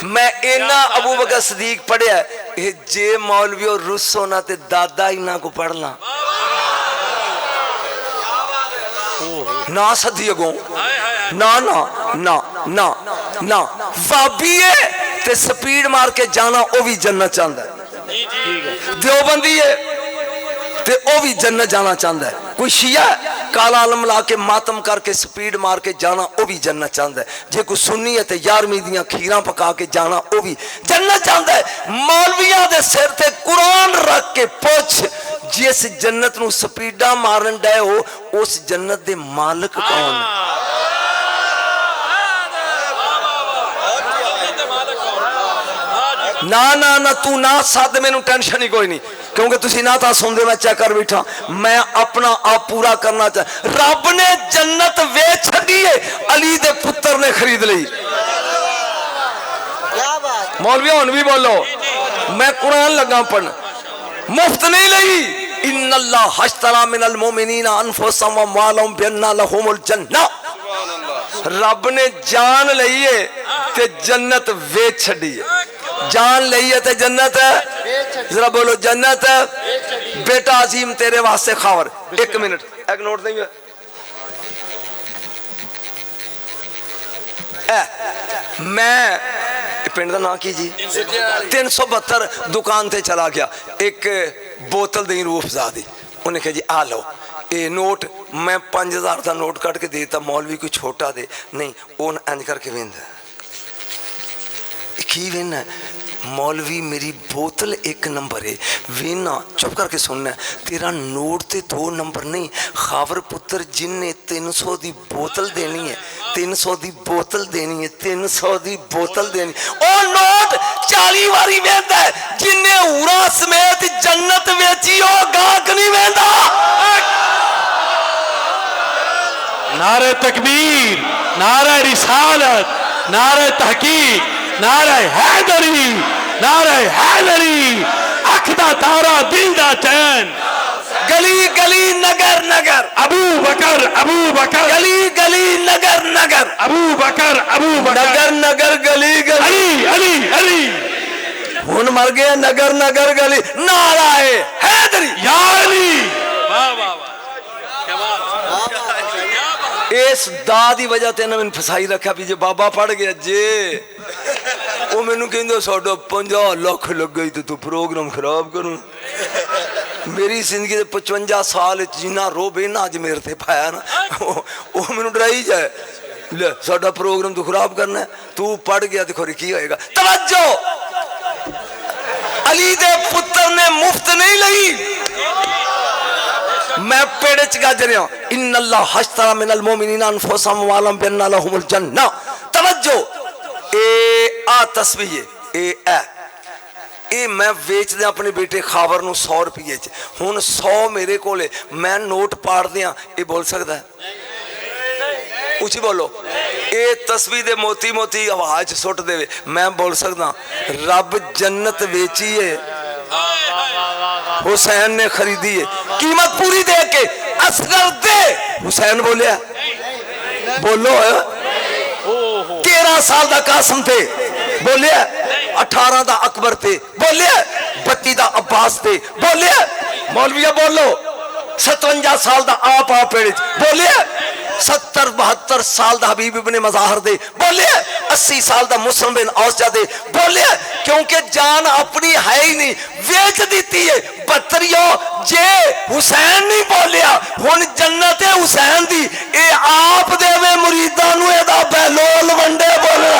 मैं इन्ना अबू बकर सदीक पढ़िया, जे मौलवी और रुसो ना ते दादा इन्ना को पढ़ना ना सदी अगों ना ना ना ना ना वाबी है ते स्पीड मार के जाना वो भी जन्नत चाहता है। देवबंदी है ते वो भी जन्नत जाना चाहता है। कोई शिया काला आलम ला के मातम करके स्पीड मार के जाना वो भी जन्नत चाहता है। जे कोई सुन्नी है तो 11वीं दियां खीरां पका के जाना वो भी जन्नत चाहता है। मौलविया दे सिर ते कुरान रख के पूछ, जिस जन्नत नू स्पीडा मारन डे हो उस जन्नत दे मालिक कौन? ना ना ना तू ना सद, मैनू टेंशन ही कोई नहीं, क्योंकि तुसी ना था सुनते मैं चेक कर बैठा। मैं अपना आप पूरा करना चाह, रब ने जन्नत वेच छड़ी है, अली दे पुत्र ने खरीद ली। मौलवी हुन भी बोलो, मैं कुरान लगा पढ़न, मुफ्त नहीं लई। इन्नल्लाह हश्तरा मिनल मोमिनीना अनफुसहुम व अम्वालहुम बिअन्ना लहुमुल जन्नह, रब ने जान लई है ते जन्नत वेच छड़ी है। जान लई है ते जन्नत है, जरा बोलो जन्नत है। बेटा अजीम तेरे वास्ते खबर, 1 मिनट एक नोट नहीं है। मैं पिंड का नाम की जी 372 दुकान ते चला गया, एक बोतल दी रूह अफ़ज़ा दी। उन्हें कहा जी आ लो ये नोट, मैं 5000 का नोट कट के देता। मौलवी कोई छोटा दे नहीं, वो इंज करके वेंदा की वेना, मौलवी मेरी बोतल 1 नंबर है वेना चुप करके सुनना तेरा नोट ते 2 नंबर नहीं खावर पुत्र जिन्ने 300 दी बोतल देनी है 300 दी बोतल देनी है 300 दी बोतल देनी ओ नोट 40 वारी वेंदा है जिन्ने हूरा समेत जन्नत वेची ओ गाहक नहीं वेंदा नारे तकबीर नारे रिसालत नारे तहकीक नारे हैदरी अख दा तारा दिल दा चैन गली गली नगर नगर अबू बकर गली गली नगर नगर अबू बकर नगर नगर गली गली अली अली हुन मर गया नगर नगर गली नारा है हैदरी या अली वाह वाह वाह क्या बात इस दा दी वजह ते मैंने फसाई रखा भी जे बाबा पढ़ गया जे वो मैनू कहंदा साडा 50 लाख लग गई तो तू प्रोग्राम खराब करूं मेरी जिंदगी दे 55 साल जिन्ना रोब ना अज मेरे ते पाया ना वो मैनू डराई जाए ले साडा प्रोग्राम तू खराब करना है तू पढ़ गया तो खोरी की होएगा तवज्जो अली दे पुत्र ने मुफ्त नहीं लगी मैं पेड़ च गज रहा इन्नल्लाह हश्तरा मिनल मोमिनीना अनफुसहुम व अमवालहुम लहुमुल जन्नह तवज्जो ए आ तस्बीह ए मैं बेच दिया अपने बेटे खावर नूं 100 रुपये च हुण 100 मेरे कोले मैं नोट पाड़ दियां ये बोल सकदा है उची बोलो ए तस्बीह दे मोती मोती आवाज सुट देवे मैं बोल सकदा रब जन्नत वेची है हुसैन ने खरीदी है कीमत पूरी दे के असगर दे हुसैन बोलिया बोलो 13 साल दा कासिम थे बोलिया 18 दा अकबर थे बोलिया 32 दा अब्बास थे बोलिया मौलविया बोलो 57 साल दा आप पेड़ बोलिया 70-72 साल दा हबीब इब्ने मज़ाहर दे बोलिया 80 साल दा मुस्लिम बिन औसजा दे बोलिया क्योंकि जान अपनी है ही नहीं वेच दी है बतरियो जे हुसैन नहीं बोलिया हुन जन्नत है हुसैन दी ए आप देवे मुरीदां नूं एदा बहलोल वंडे बोलना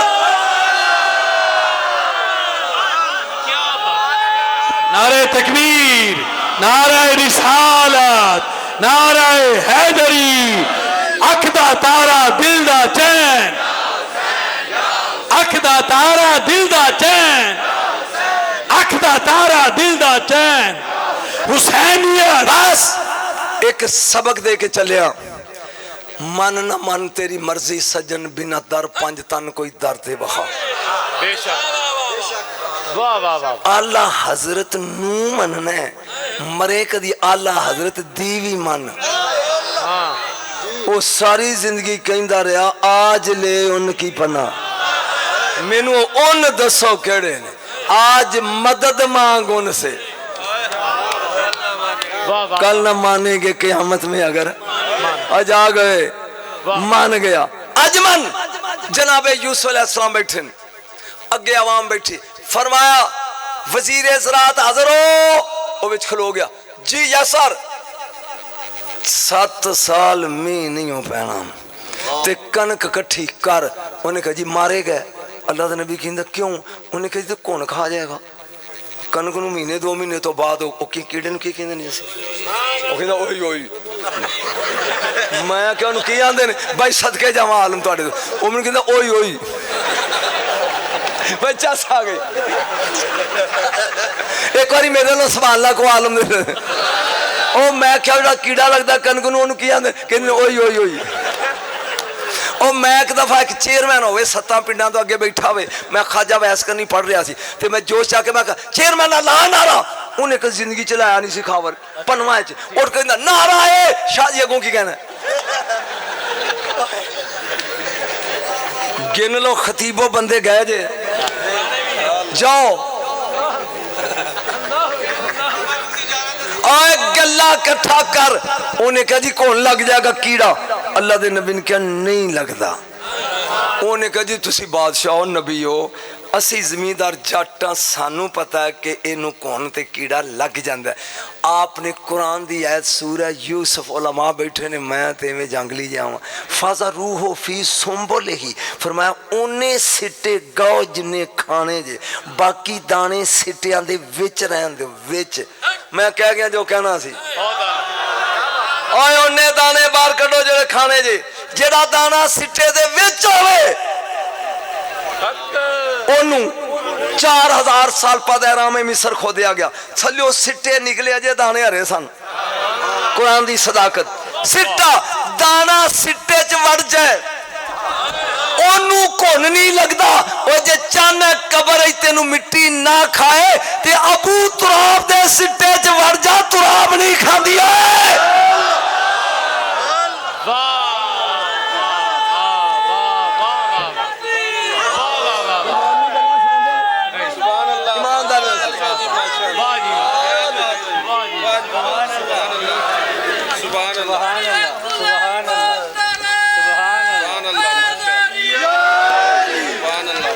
नारे तकबीर नारे रिसालत नारे हैदरी अख दा तारा दिल दा चैन अख दा तारा दिल दा चैन अख दा तारा दिल दा चैन हुसैनियत बस एक सबक दे के चलिया मन न मन तेरी मर्जी सजन बिना दर 5 तन कोई दर दे बहा बेशक वाह वाह वाह आला हजरत नू मनना मरे कदी आला हजरत दी भी मन वो सारी जिंदगी कहंदा रहा आज ले उनकी पना मैनू उन दसो केड़े ने आज मदद मांग उनसे कल न मानेंगे क़यामत में अगर आज आ गए मान गया आज मन जनाबे यूसुफ अलैहिस्सलाम बैठे अगे आवाम बैठी फरमाया वजीर ज़राअत हाज़िर हो विच खलो गया जी यस सर 7 साल मीह नहीं हो पैना ते कनक कट्ठी कर उन्हें कहा जी मारे गए अल्लाह नबी कहंदा क्यों उन्हें कहा जी तो कौन खा जाएगा कनक नूं महीने 2 महीने तो बाद कीड़े नूं की कहंदे ने कहंदा ओही ओही मैं क्या उन्हें की आंदे ने भाई सदके जावां आलम तुहाडे ओ मैनूं कहंदा ओही ओही बच्चा आ गई एक बारी मेरे नाल सवाल ला को आलम दे ओ मैं क्या जो कीड़ा लगता कनक नूं की आंदे कहंदे ओही ओही ओही और मैं एक दफा एक चेयरमैन हो 7 पिंडा तो अगे बैठा हो मैं खाजा वैस करनी पढ़ रहा सी ते मैं जोश आके मैं चेयरमैन ला नारा उन्हें कभी जिंदगी चलाया नहीं सी खावर पनवा और कहंदा नारा है शाह जी अगों की कहना गिन लो खतीबो बंदे गए जे जाओ गल्ला कट्ठा कर उन्हें कहा जी कौन लग जाएगा कीड़ा अल्लाह दे नबी ने कहा नहीं लगता उन्हें कहा जी तुसी बादशाह नबी हो ਅਸੀਂ ਜ਼ਮੀਂਦਾਰ ਜਾਟਾਂ ਸਾਨੂੰ ਪਤਾ ਹੈ ਕਿ ਇਹਨੂੰ ਕੌਣ ਤੇ ਕੀੜਾ ਲੱਗ ਜਾਂਦਾ। आपने कुरान दी आयत सूरह यूसुफ उलमा बैठे ने मैं ते में जंगली जावां फाजा रूहो फी सुंबुल ही फरमाया ओने सिट्टे गाओ जिन्ने खाने जे बाकी दाने सिट्टियां दे विच रहन दे विच। मैं कह गया जो कहना सी ओए ओने दाने बाहर कढो जेड़े खाने जे जेड़ा दाना सिट्टे दे विच होवे ओनू 4000 साल पैदा में मिस्र खोदिया गया थल्लो सिट्टे निकले अजे दाने हरे सन। कुरान दी सदाकत सिट्टा दाना सिट्टे च वड़ जाए ओनू घुन नहीं लगदा ओ जे चन्न कबर तेनू मिट्टी ना खाए ते अबू तुराब दे सिट्टे च वड़ जा तुराब नहीं खांदी ओए।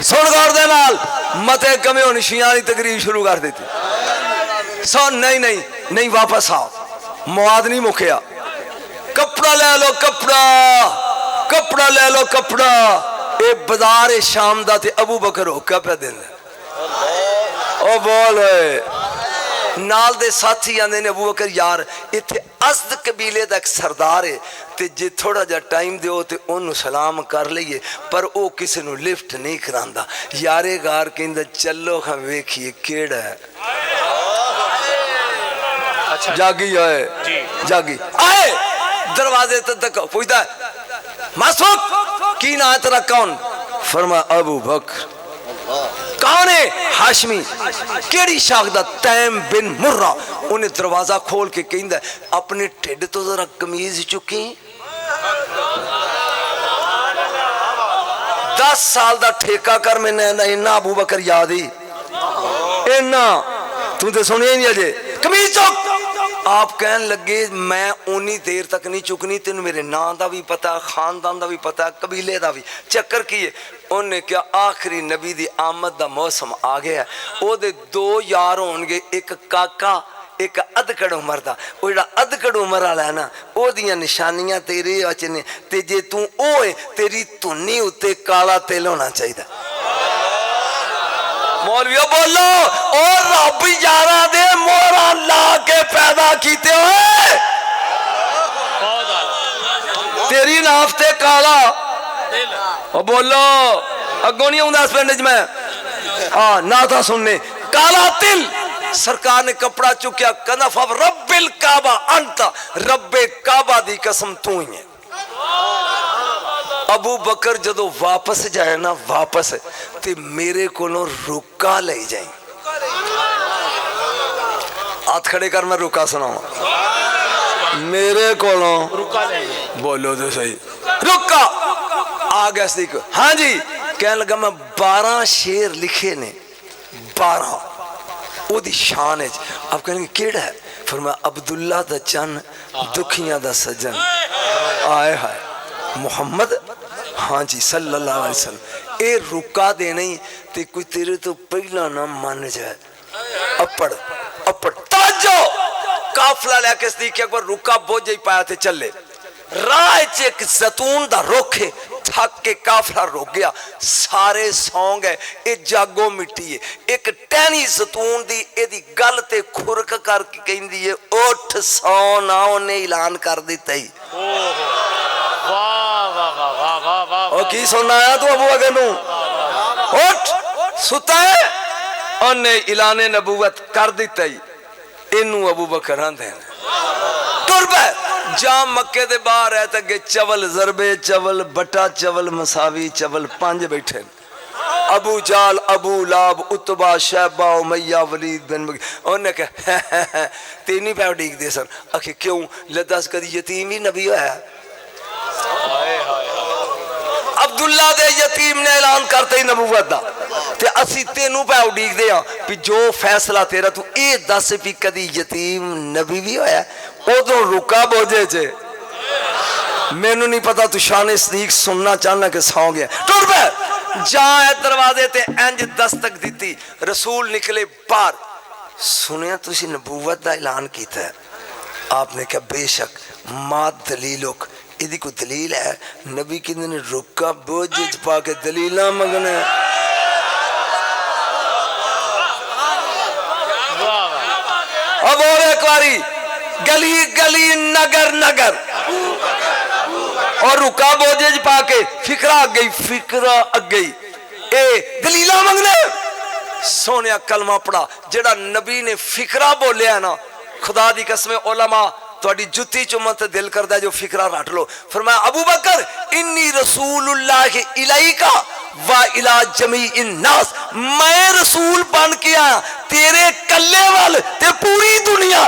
सुन गौर दे नाल मते कमे होनी शियां दी तकरीर शुरू कर देती सुन नहीं नहीं नहीं वापस आओ मवाद नहीं मुकिया कपड़ा ले लो कपड़ा कपड़ा ले लो कपड़ा ये बाजार शाम दा ते अबू बकर होका पे देंदा ओ बोल नाल दे साथी आंदे ने अबू बकर यार इत्थे असद कबीले दा एक सरदार है ते जे थोड़ा जा टाइम दिओ ते ओनू सलाम कर लईए पर ओ किसी नू लिफ्ट नहीं करांदा यारे गार कहंदा चलो हां वेखिए केड़ा है। अच्छा जागी है जागी आए दरवाजे तक पूछदा मासूक की ना तेरा कौन फरमा अबू बकर कौन है हाशमी केड़ी शागदा तैम बिन मुर्रा उन्हें दरवाजा खोल के कहंदा अपने ढिड तो जरा कमीज चुकी 10 साल दा ठेका कर मैंने इन्ना अबू बकर याद ही इन्ना तू तो सुनिया नहीं अजे कमीज चुक। आप कहन लगे मैं उन्नी देर तक नहीं चुकनी तेन मेरे नाम का भी पता खानदान का भी पता कबीले का भी चक्कर की है उन्हें क्या आखिरी नबी दी आमद का मौसम आ गया ओदे 2 यार होंगे एक काका एक अधकड़ उम्र का वो जो अधकड़ उम्र वाला है ना ओदियां निशानियां तेरे अच ने ते जे तू ओए तेरी धुनी उत्ते काला तिल होना चाहिए। मौलवियो बोलो और रब यारा दे मोहरा ला के पैदा कीते हुए तेरी नाफते काला और बोलो अगो नहीं आऊंगा इस पिंड च मैं हाँ ना था सुनने काला तिल सरकार ने कपड़ा चुकिया कहना फब रब्बिल काबा अंत रब्बे काबा दी कसम तू ही है। अबू बकर जदों वापस जाए ना वापस ते मेरे कोलों रुका ले जाए हाथ खड़े कर मैं रुका सुनावा मेरे कोलों रुका ले बोलो तो सही रुका आ गया हाँ जी कहने लगा मैं 12 शेर लिखे ने 12 ओदी शान है आप कहेंगे केड़ा है फिर मैं अब्दुल्ला दा चन दुखियां दा सजन आए हाय मुहम्मद हाँ जी सल्लल्लाहु अलैहि वसल्लम ए रुका दे नहीं ते कोई तेरे तो पहला ना मान जाए अपड़ अपड़ तवज्जो काफला लेके सदीक अकबर रुका बोझ ही पाया थे चले राह च एक जैतून दा रुख है थक के काफला रुक गया सारे सौ गए ये जागो मिट्टी है एक टहनी जैतून दी एदी गल ते खुरक करके कहंदी है उठ सौ ना उन्हें ऐलान कर दिता ही ओ की सुनना आया तू अबू बकर नू उठ सुता है उन्हें ऐलान नबूवत कर दिता ही इनू अबू बकर आंदे तुर पे जा मक्के दे बाहर है तगे चवल जरबे चवल बटा चवल मसावी चवल 5 बैठे अबू जाल अबू लाब उतबा शैबा उमैया वलीद बिन उन्हें कहा तीन पैर डीकते सन आखिर क्यों ले दस कदी यतीम ही नबी होया अब्दुल्ला दे यतीम ने ऐलान करते ही नबूवत दा ते असी तेनू पै उडीकदे हां भी जो फैसला तेरा तू ये दस भी कदी यतीम नबी भी होया उदों रुका बोझे च मैनू नहीं पता तू शान सदीक सुनना चाहना कि सौ गया टुर पे जा दरवाजे ते इंज दस्तक दी, रसूल निकले बाहर। सुनिया तुसी नबूवत का ऐलान किया है? आपने कहा बेशक। मात दलीलुक, इदी कोई दलील है? नबी कहते ने रुका बोझ पा के दलील मंगने। अब और एक बारी गली गली नगर नगर और रुका बोझ पाके फिक्रा अग गई, फिक्रा अग गई, ए दलीला मंगने। सोनिया कलमा पढ़ा जेड़ा नबी ने फिक्रा बोलिया ना, खुदा दी कसम उलमा तुहाडी जुत्ती चुम्मन ते दिल करदा जो फिक्रा रट लो। फरमाया अबू बकर इन्नी रसूलुल्लाह इलैका व इला जमीइन नास, मैं रसूल बन के आया तेरे कल्ले वाल ते पूरी दुनिया।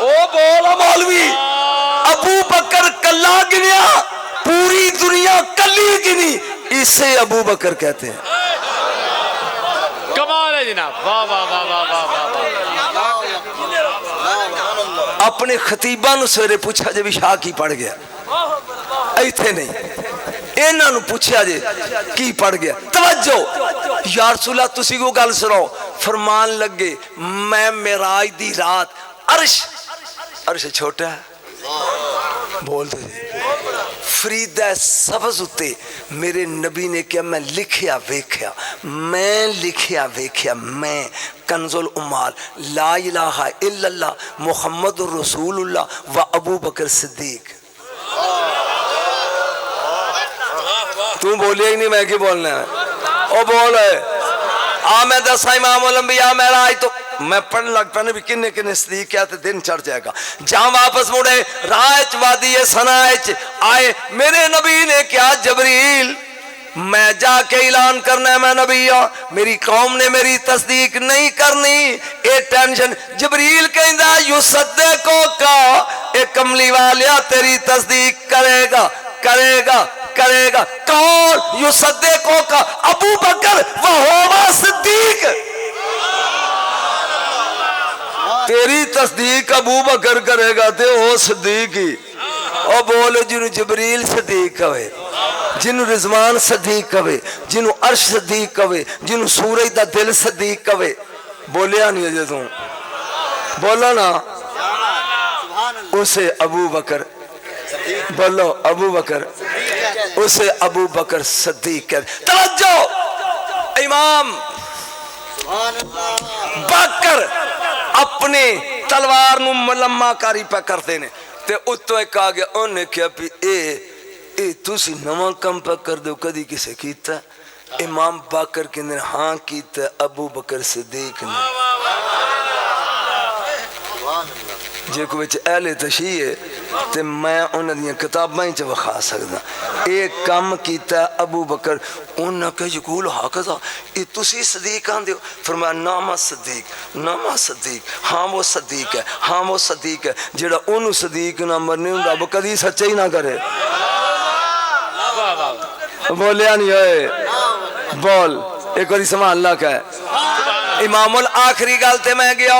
ओ बोल मौलवी, अबू बकर कल्ला गिनिया, पूरी दुनिया कल्ली गिनी, इसे अबू बकर कहते हैं। कमाल है जनाब, वाह वाह वाह वाह वाह वाह। अपने खतीबा नु सवेरे पूछा जे भी शाह की पढ़ गया, इथे नहीं इन्हां नु पूछा जे की पढ़ गया। तवज्जो या रसूल अल्लाह तुसी को गल सुनाओ। फरमान लगे मैं मेराज दी रात अर्श, अर्श छोटा है बोल दो फरीदा सब्ज़ उत्ते मेरे नबी ने क्या मैं लिखिया वेख्या, मैं लिखिया वेख्या, मैं कंजुल उमाल ला इलाहा इल्लल्लाह मुहम्मदुर रसूलुल्लाह व अबू बकर सिद्दीक। तू बोलिया ही नहीं, मैं क्या बोलना है? ओ बोल मैं दसा इमाम अंबिया मेराज तो मैं पढ़ लग पैने भी किन्ने किन्ने सदीक क्या दिन चढ़ जाएगा। जहां वापस मुड़े राह वादी सना आए, मेरे नबी ने क्या जबरील मैं जाके ऐलान करना है मैं नबी हूं, मेरी कौम ने मेरी तस्दीक नहीं करनी, ए टेंशन। जबरील कहंदा युसद्दिको का ए कमली वालिया तेरी तस्दीक करेगा करेगा करेगा। कौन? युसद्दिको का अबू बकर व हुवा सिद्दीक, तेरी तस्दीक अबू बकर करेगा ते ओ सिद्दीक ही। ओ बोल जिन्हों जबरील सदीक कवे, जिन्हों रिजवान सदीक कवे, जिन्हों अर्श सदीक कवे, जिन्हों सूरज दा दिल सदीक कवे। बोलिया नहीं अजे तू बोलो ना, उसे अबू बकर बोलो, अबू बकर उसे अबू बकर सदीक कहते। तवज्जो इमाम बकर अपने तलवार नु मलम्मा कारी पे करते ने ते उत्तों एक आ गया, उन्हें क्या भी ए तुसी नवा कम पे कर दो कदी किसे कीता? इमाम बकर कहंदे हां कीता अबू बकर सिद्दीक ने। जे कोई अहले तशी है ते मैं उन्हां दी किताबां च विखा सकदा एक काम कीता अबू बकर। उन्हां कहा यकूल हाकज़ा ये तुसी सदीक आंदे हो? फरमाया नामा सदीक, नामा सदीक, हाँ वो सदीक है, हाँ वो सदीक है। जेड़ा ओनू सदीक ना मरने रब कदी सच्चा ही ना करे। बोलिया नहीं होए बोल एक बारी समान अल्लाह का है। इमामुल आखिरी गल ते मैं गया,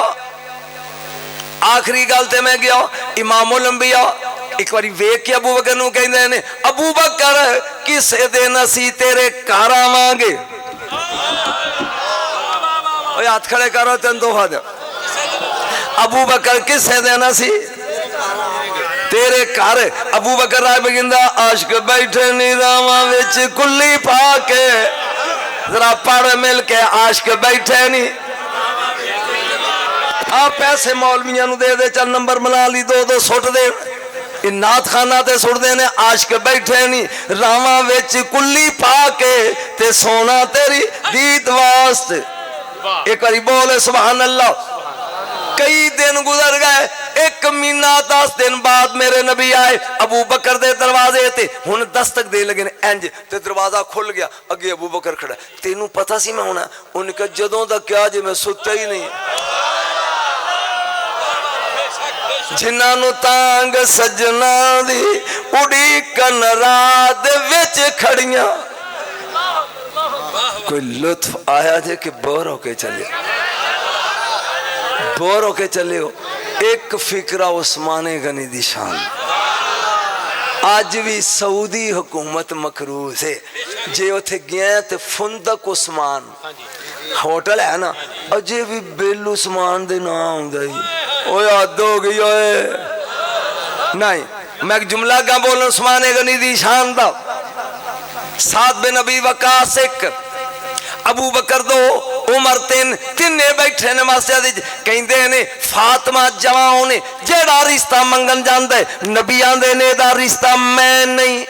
आखिरी गल ते मैं गया। इमामुल अंबिया एक बारी वेख के अबू बकर नू कहंदे ने अबू बकर किसे दिन असी तेरे घर आवांगे। ओए हाथ खड़े करो तेन दो हाथ। अबू बकर किसे दिन असी तेरे घर। अबू बकर राय बगिंदा आशिक बैठे नीरावां विच कुल्ली पा के, जरा पढ़ मिल के आशिक बैठे नी। आप पैसे मौलवियां नू दे दे चल नंबर मिला ली दो दो सुट दे, नाथ खाना ते सुटदे ने आशिक बैठे नी रावां विच कुल्ली पा के ते सोना तेरी दीद वास्ते। एक बारी बोले सुभान अल्लाह। कई दिन गुजर गए, एक महीना 10 दिन बाद मेरे नबी आए अबू बकर दे दरवाजे ते। हुण दस्तक दे लगे ने इंज ते दरवाजा खुल गया, अगे अबू बकर खड़ा। तेनू पता सी मैं होना? उन्हें कहा जदों दा क्या जे मैं सुत्ता ही नहीं। जिन्हां नू तांग सजना दी उड़ीकन रात विच खड़ियां, कोई लुत्फ आया जे कि बोर होके चले, बोर होके चले हो। एक फिक्रा उस्माने गनी दी शान, اج بھی سعودی حکومت مکروز ہے جے اتھے گیا تے فندق عثمان ہوٹل ہے نا اجے بھی بل عثمان دے نام ہوندا ہی اوے حد ہو گئی اوئے نہیں میں ایک جملہ کیا بولنا عثمان غنی دی شان دا سعد بن ابی وقاص ایک ابو بکر دو عمر تین بیٹھے نے مسجد کہندے نے فاطمہ جوان نے جیڑا رشتہ منگن جاندا ہے نبی آندے نے دا رشتہ میں نہیں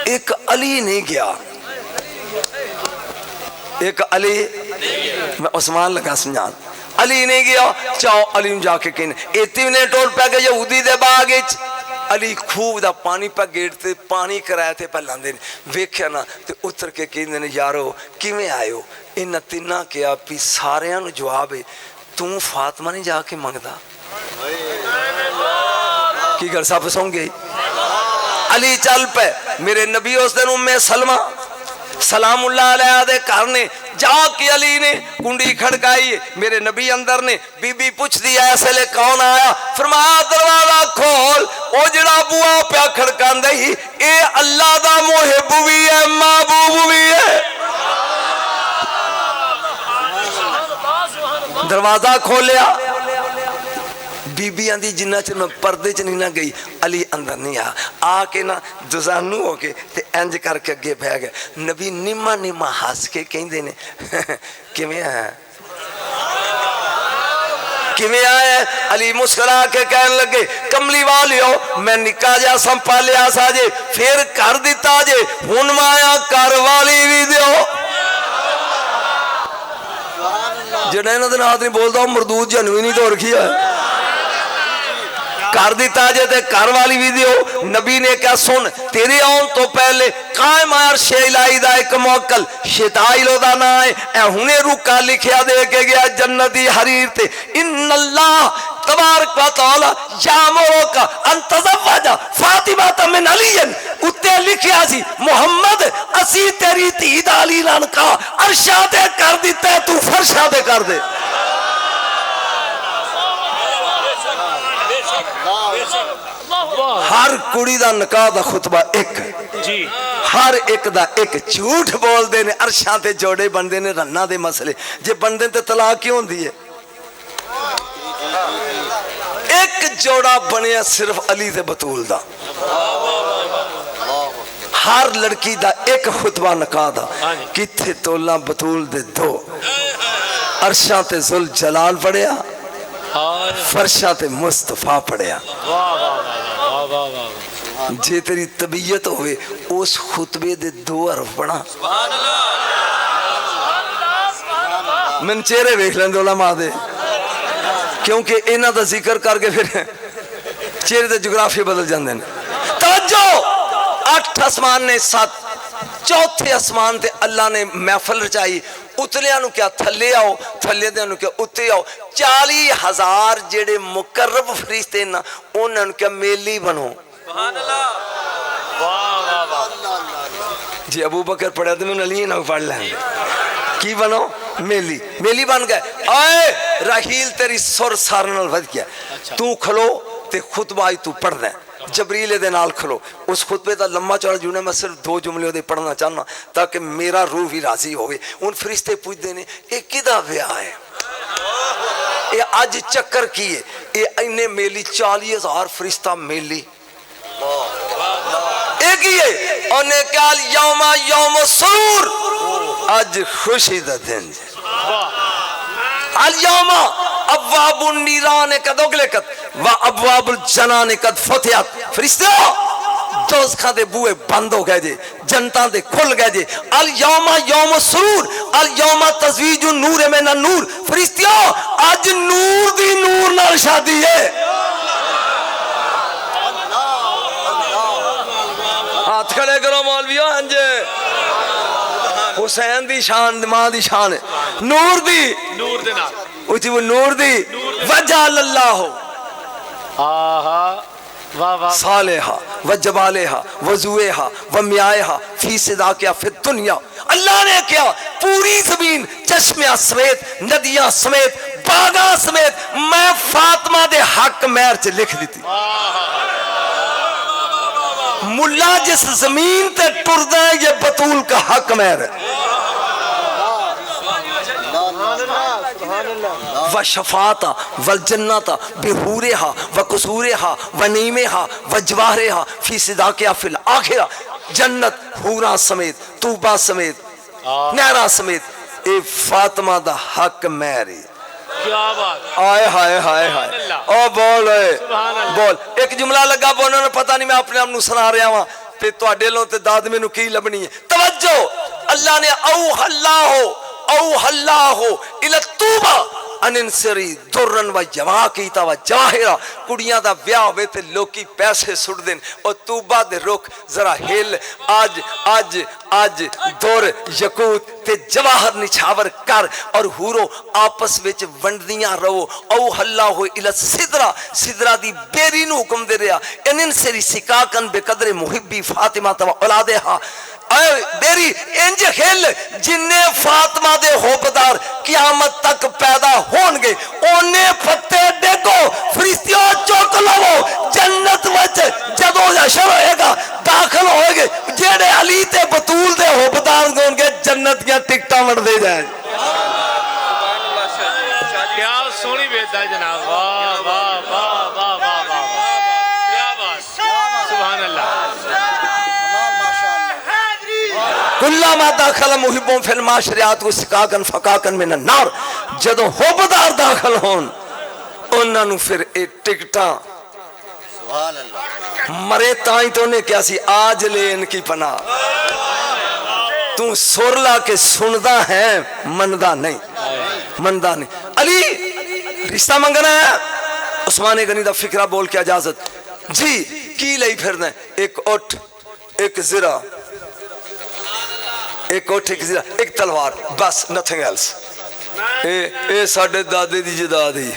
ایک علی نہیں گیا ایک علی میں عثمان لگا سمجھان علی نہیں گیا چاہو علی جا کے کہنے ایتی نے ٹول پہ گئے یہودی دے باغچ علی خوب دا پانی پہ گیٹ تے پانی کرائے تھے پہ لاندے ویکھیا نا تے اتر کے کہندے نے یارو کیویں آئے ہو ان تینا کیا پی ساریاں نو جواب ہے تم فاطمہ نہیں جا کے منگدا کی گھر صاحب سوں گے علی چل پہ میرے نبی اس دن ام سلمہ سلام اللہ علیہ دے کرنے جا کے علی نے کنڈی کھڑکائی میرے نبی اندر نے بی بی پوچھ دیا ایسے لے کون آیا فرمایا دروازہ کھول او جڑا بوا پیا کھڑکان دے ہی اے اللہ دا محب بھی ہے محبوب بھی ہے دروازہ کھولیا بی بی آندھی جنہ چر میں پردے چ نہیں نہ گئی علی اندر نہیں آ کے نا دزانو ہو کے تے انج کر کے اگے بہ گئے نبی نیما نیما ہس کے کہندے نے کیویں آیا کیویں آیا علی مسکرا کے کہن لگے کملی والیو میں نکا جا سنپا لیا سا جے پھر کر دیتا جے ہن مایا کر والی بھی دیو جڑا انہاں دے نال نہیں بولدا مردود جنوی نہیں تو رکھی ہے کر دیتا جے تے کر والی ویڈیو نبی نے کیا سن تیرے آن تو پہلے قائم عرش الہی دا ایک موکل شتائل دا نا ہے اے ہنے رکا لکھیا دے کے گیا جنتی حریر تے ان اللہ تبارک و تعالی یامرو کا ان تزوج فاطمہ من علی اتے لکھیا سی محمد اسی تیری تھی دا علی لان کا عرشا تے کر دیتا ہے تو فرشا تے کر دے ہر کڑی دا نکاح دا خطبہ ایک جی ہر ایک دا ایک جھوٹ بول دے نے عرشاں تے جوڑے بن دے نے رنہ دے مسئلے جے بن دے تے طلاق کیوں دی ہے ایک جوڑا بنیا صرف علی تے بطول دا ہر لڑکی دا ایک خطبہ نکاح دا کتھے تولا بطول دے دو عرشاں تے ذل جلال پڑیا فرشاں تے مصطفیٰ پڑیا جے تیری طبیعت ہوئے اس خطبے دے 2 حرف پڑھا من چہرے ویکھ لیندے علماء دے کیونکہ انہاں دا ذکر کر کے پھر چہرے دے جغرافی بدل جاندے نے توجہ 8 آسمان نے 7 چوتھے آسمان تے اللہ نے محفل رچائی اتلیاں نو کیا تھلے آؤ تھلے دے نو کیا اتے آؤ 40,000 جڑے مقرب فرشتے نا انہاں نو کیا میلی بنو سبحان اللہ جی ابو بکر پڑھا تو میں علی نہ پڑھ لیں کی بنو میلی میلی بن گئے اے رحیل تیری سر سارنال ود گیا تو کھلو تے خطبہ آئی تو پڑھ دیں جبریل دے نال کھلو اس خطبے دا لمبا چوڑا جونے میں صرف 2 جملے دے پڑھنا چاہنا تاکہ میرا روح بھی راضی ہوئے ان فرشتے پوچھ دینے اے کدہ بیاہ ہے اے آج چکر کیے اے اینے میلی 40,000 فرشتہ میلی ایک ہی ہے انہیں کہا یوم سرور آج خوشی دا دن اليوم ابواب النیران قد اغلقت و ابواب الجنان قد فتحت فرشتوں دوزخاں دے بوئے بند ہو گئے جے جنتاں دے کھل گئے جے اليوم یوم سرور اليوم تزویج نور من النور فرشتوں آج نور دی نور نال شادی ہے ہاتھ کھڑے کرو مولویو ہنجے حسین دی شان ماں دی شان ہے نور دی نور دے نال اچھی وہ نور دی وجال اللہ صالحہ وجبالہا وضوئہا ومیائہا فی صداقیہ فی الدنیا اللہ نے کیا پوری زمین چشمیاں سمیت ندیاں سمیت باغاں سمیت میں فاطمہ دے حق مہر چ لکھ دیتی ملا جس زمین تے ٹردا ہے یہ بطول کا حق مہر ہے وشفاتا والجنتا بحورہا وقصورہا ونیمہا وجواہرہا فی صداقہا فی الآخرہ جنت حوراں سمیت طوبہ سمیت نہرہ سمیت اے فاطمہ دا حق میری کیا بات آئے ہائے ہائے ہائے او بول بول ایک جملہ لگا بولنے نے پتہ نہیں میں اپنے آپ نو سنا رہا ہوں تے تو اڈیلوں تے داد میں نو کی لبنی ہے توجہ اللہ نے اوہ اللہ الى توبہ اننسری درن و جوا کیتا و جواہرہ کڑیاں دا بیاہ ہوئے تے لوکی پیسے سڑ دیں اور توبہ دے رک ذرا ہل آج دور یقوت تے جواہر نچھاور کر اور ہورو آپس وچ ونڈیاں رہو او اللہ الى صدرہ دی بیری نو حکم دے رہا اننسری سکاکن بے قدر محبی فاطمہ تو اولادہا اے بیری انج خل جننے فاطمہ دے ہوبدار قیامت تک پیدا ہونگے انہیں پتے دیکھو فرشتیوں چوک لو جنت وچ جدو حشر ہوئے گا داخل ہوئے گے جیڑے علی تے بطول دے ہوبدار ہونگے جنت کیا ٹکٹا مر دے جائیں کیا سونی بیتا ہے جناب واہ واہ واہ واہ واہ واہ کیا بات سبحان اللہ کلما داخل محبوں فی المعاشرات کو سکاکن فکاکن من النار جدو ہوبدار داخل ہون انہاں نو پھر اے ٹکٹاں مرے تائیں تو نے کیا سی آج لے ان کی پناہ تو سورلا کے سندہ ہے مندہ نہیں علی رشتہ منگنا ہے عثمان غنی دا فکرہ بول کے اجازت جی کی لئی پھر دیں ایک اٹھ ایک زرہ ایک اٹھ ایک زرہ ایک تلوار بس nothing else اے ساڑھے دادے دی جدادی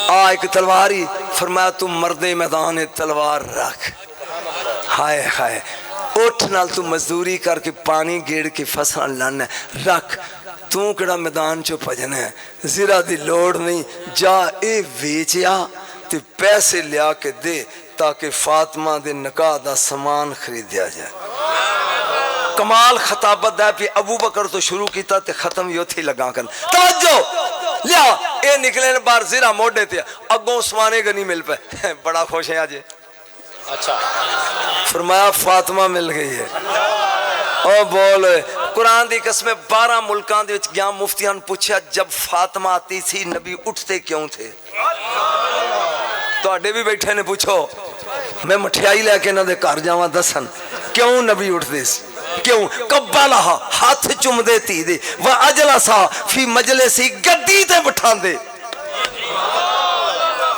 ایک تلوار ہی فرمایا تو مرد میدان تلوار رکھ ہائے ہائے اٹھ نال تو مزدوری کر کے پانی گیڑ کے فصل لانا رکھ تو کڑا میدان چو پجنا ہے زرہ دی لوڑ نہیں جا اے ویچیا تے پیسے لیا کے دے تاکہ فاطمہ دے نکاح دا سامان خرید دیا جائے کمال خطابت دے پی ابو بکر تو شروع کیتا تے ختم یوں تھی لگا کر توجہ لیا اے نکلے نے بار زیرہ موڑے تھے اگوں عثمان غنی مل پہ بڑا خوش ہیں آجے اچھا فرمایا فاطمہ مل گئی ہے او بولے قرآن دی قسمیں 12 ملکان دے وچ گیا مفتیان پوچھا جب فاطمہ آتی تھی نبی اٹھتے کیوں تھے تو اڈے بھی بیٹھے نے پوچھو میں مٹھیائی لے کے نہ دے کار جاواں دسن کیوں نبی اٹھتے سی کیوں قبالہا ہاتھ چم دیتی دے وَأَجْلَسَا فی مجلسی گدی تے بٹھان دے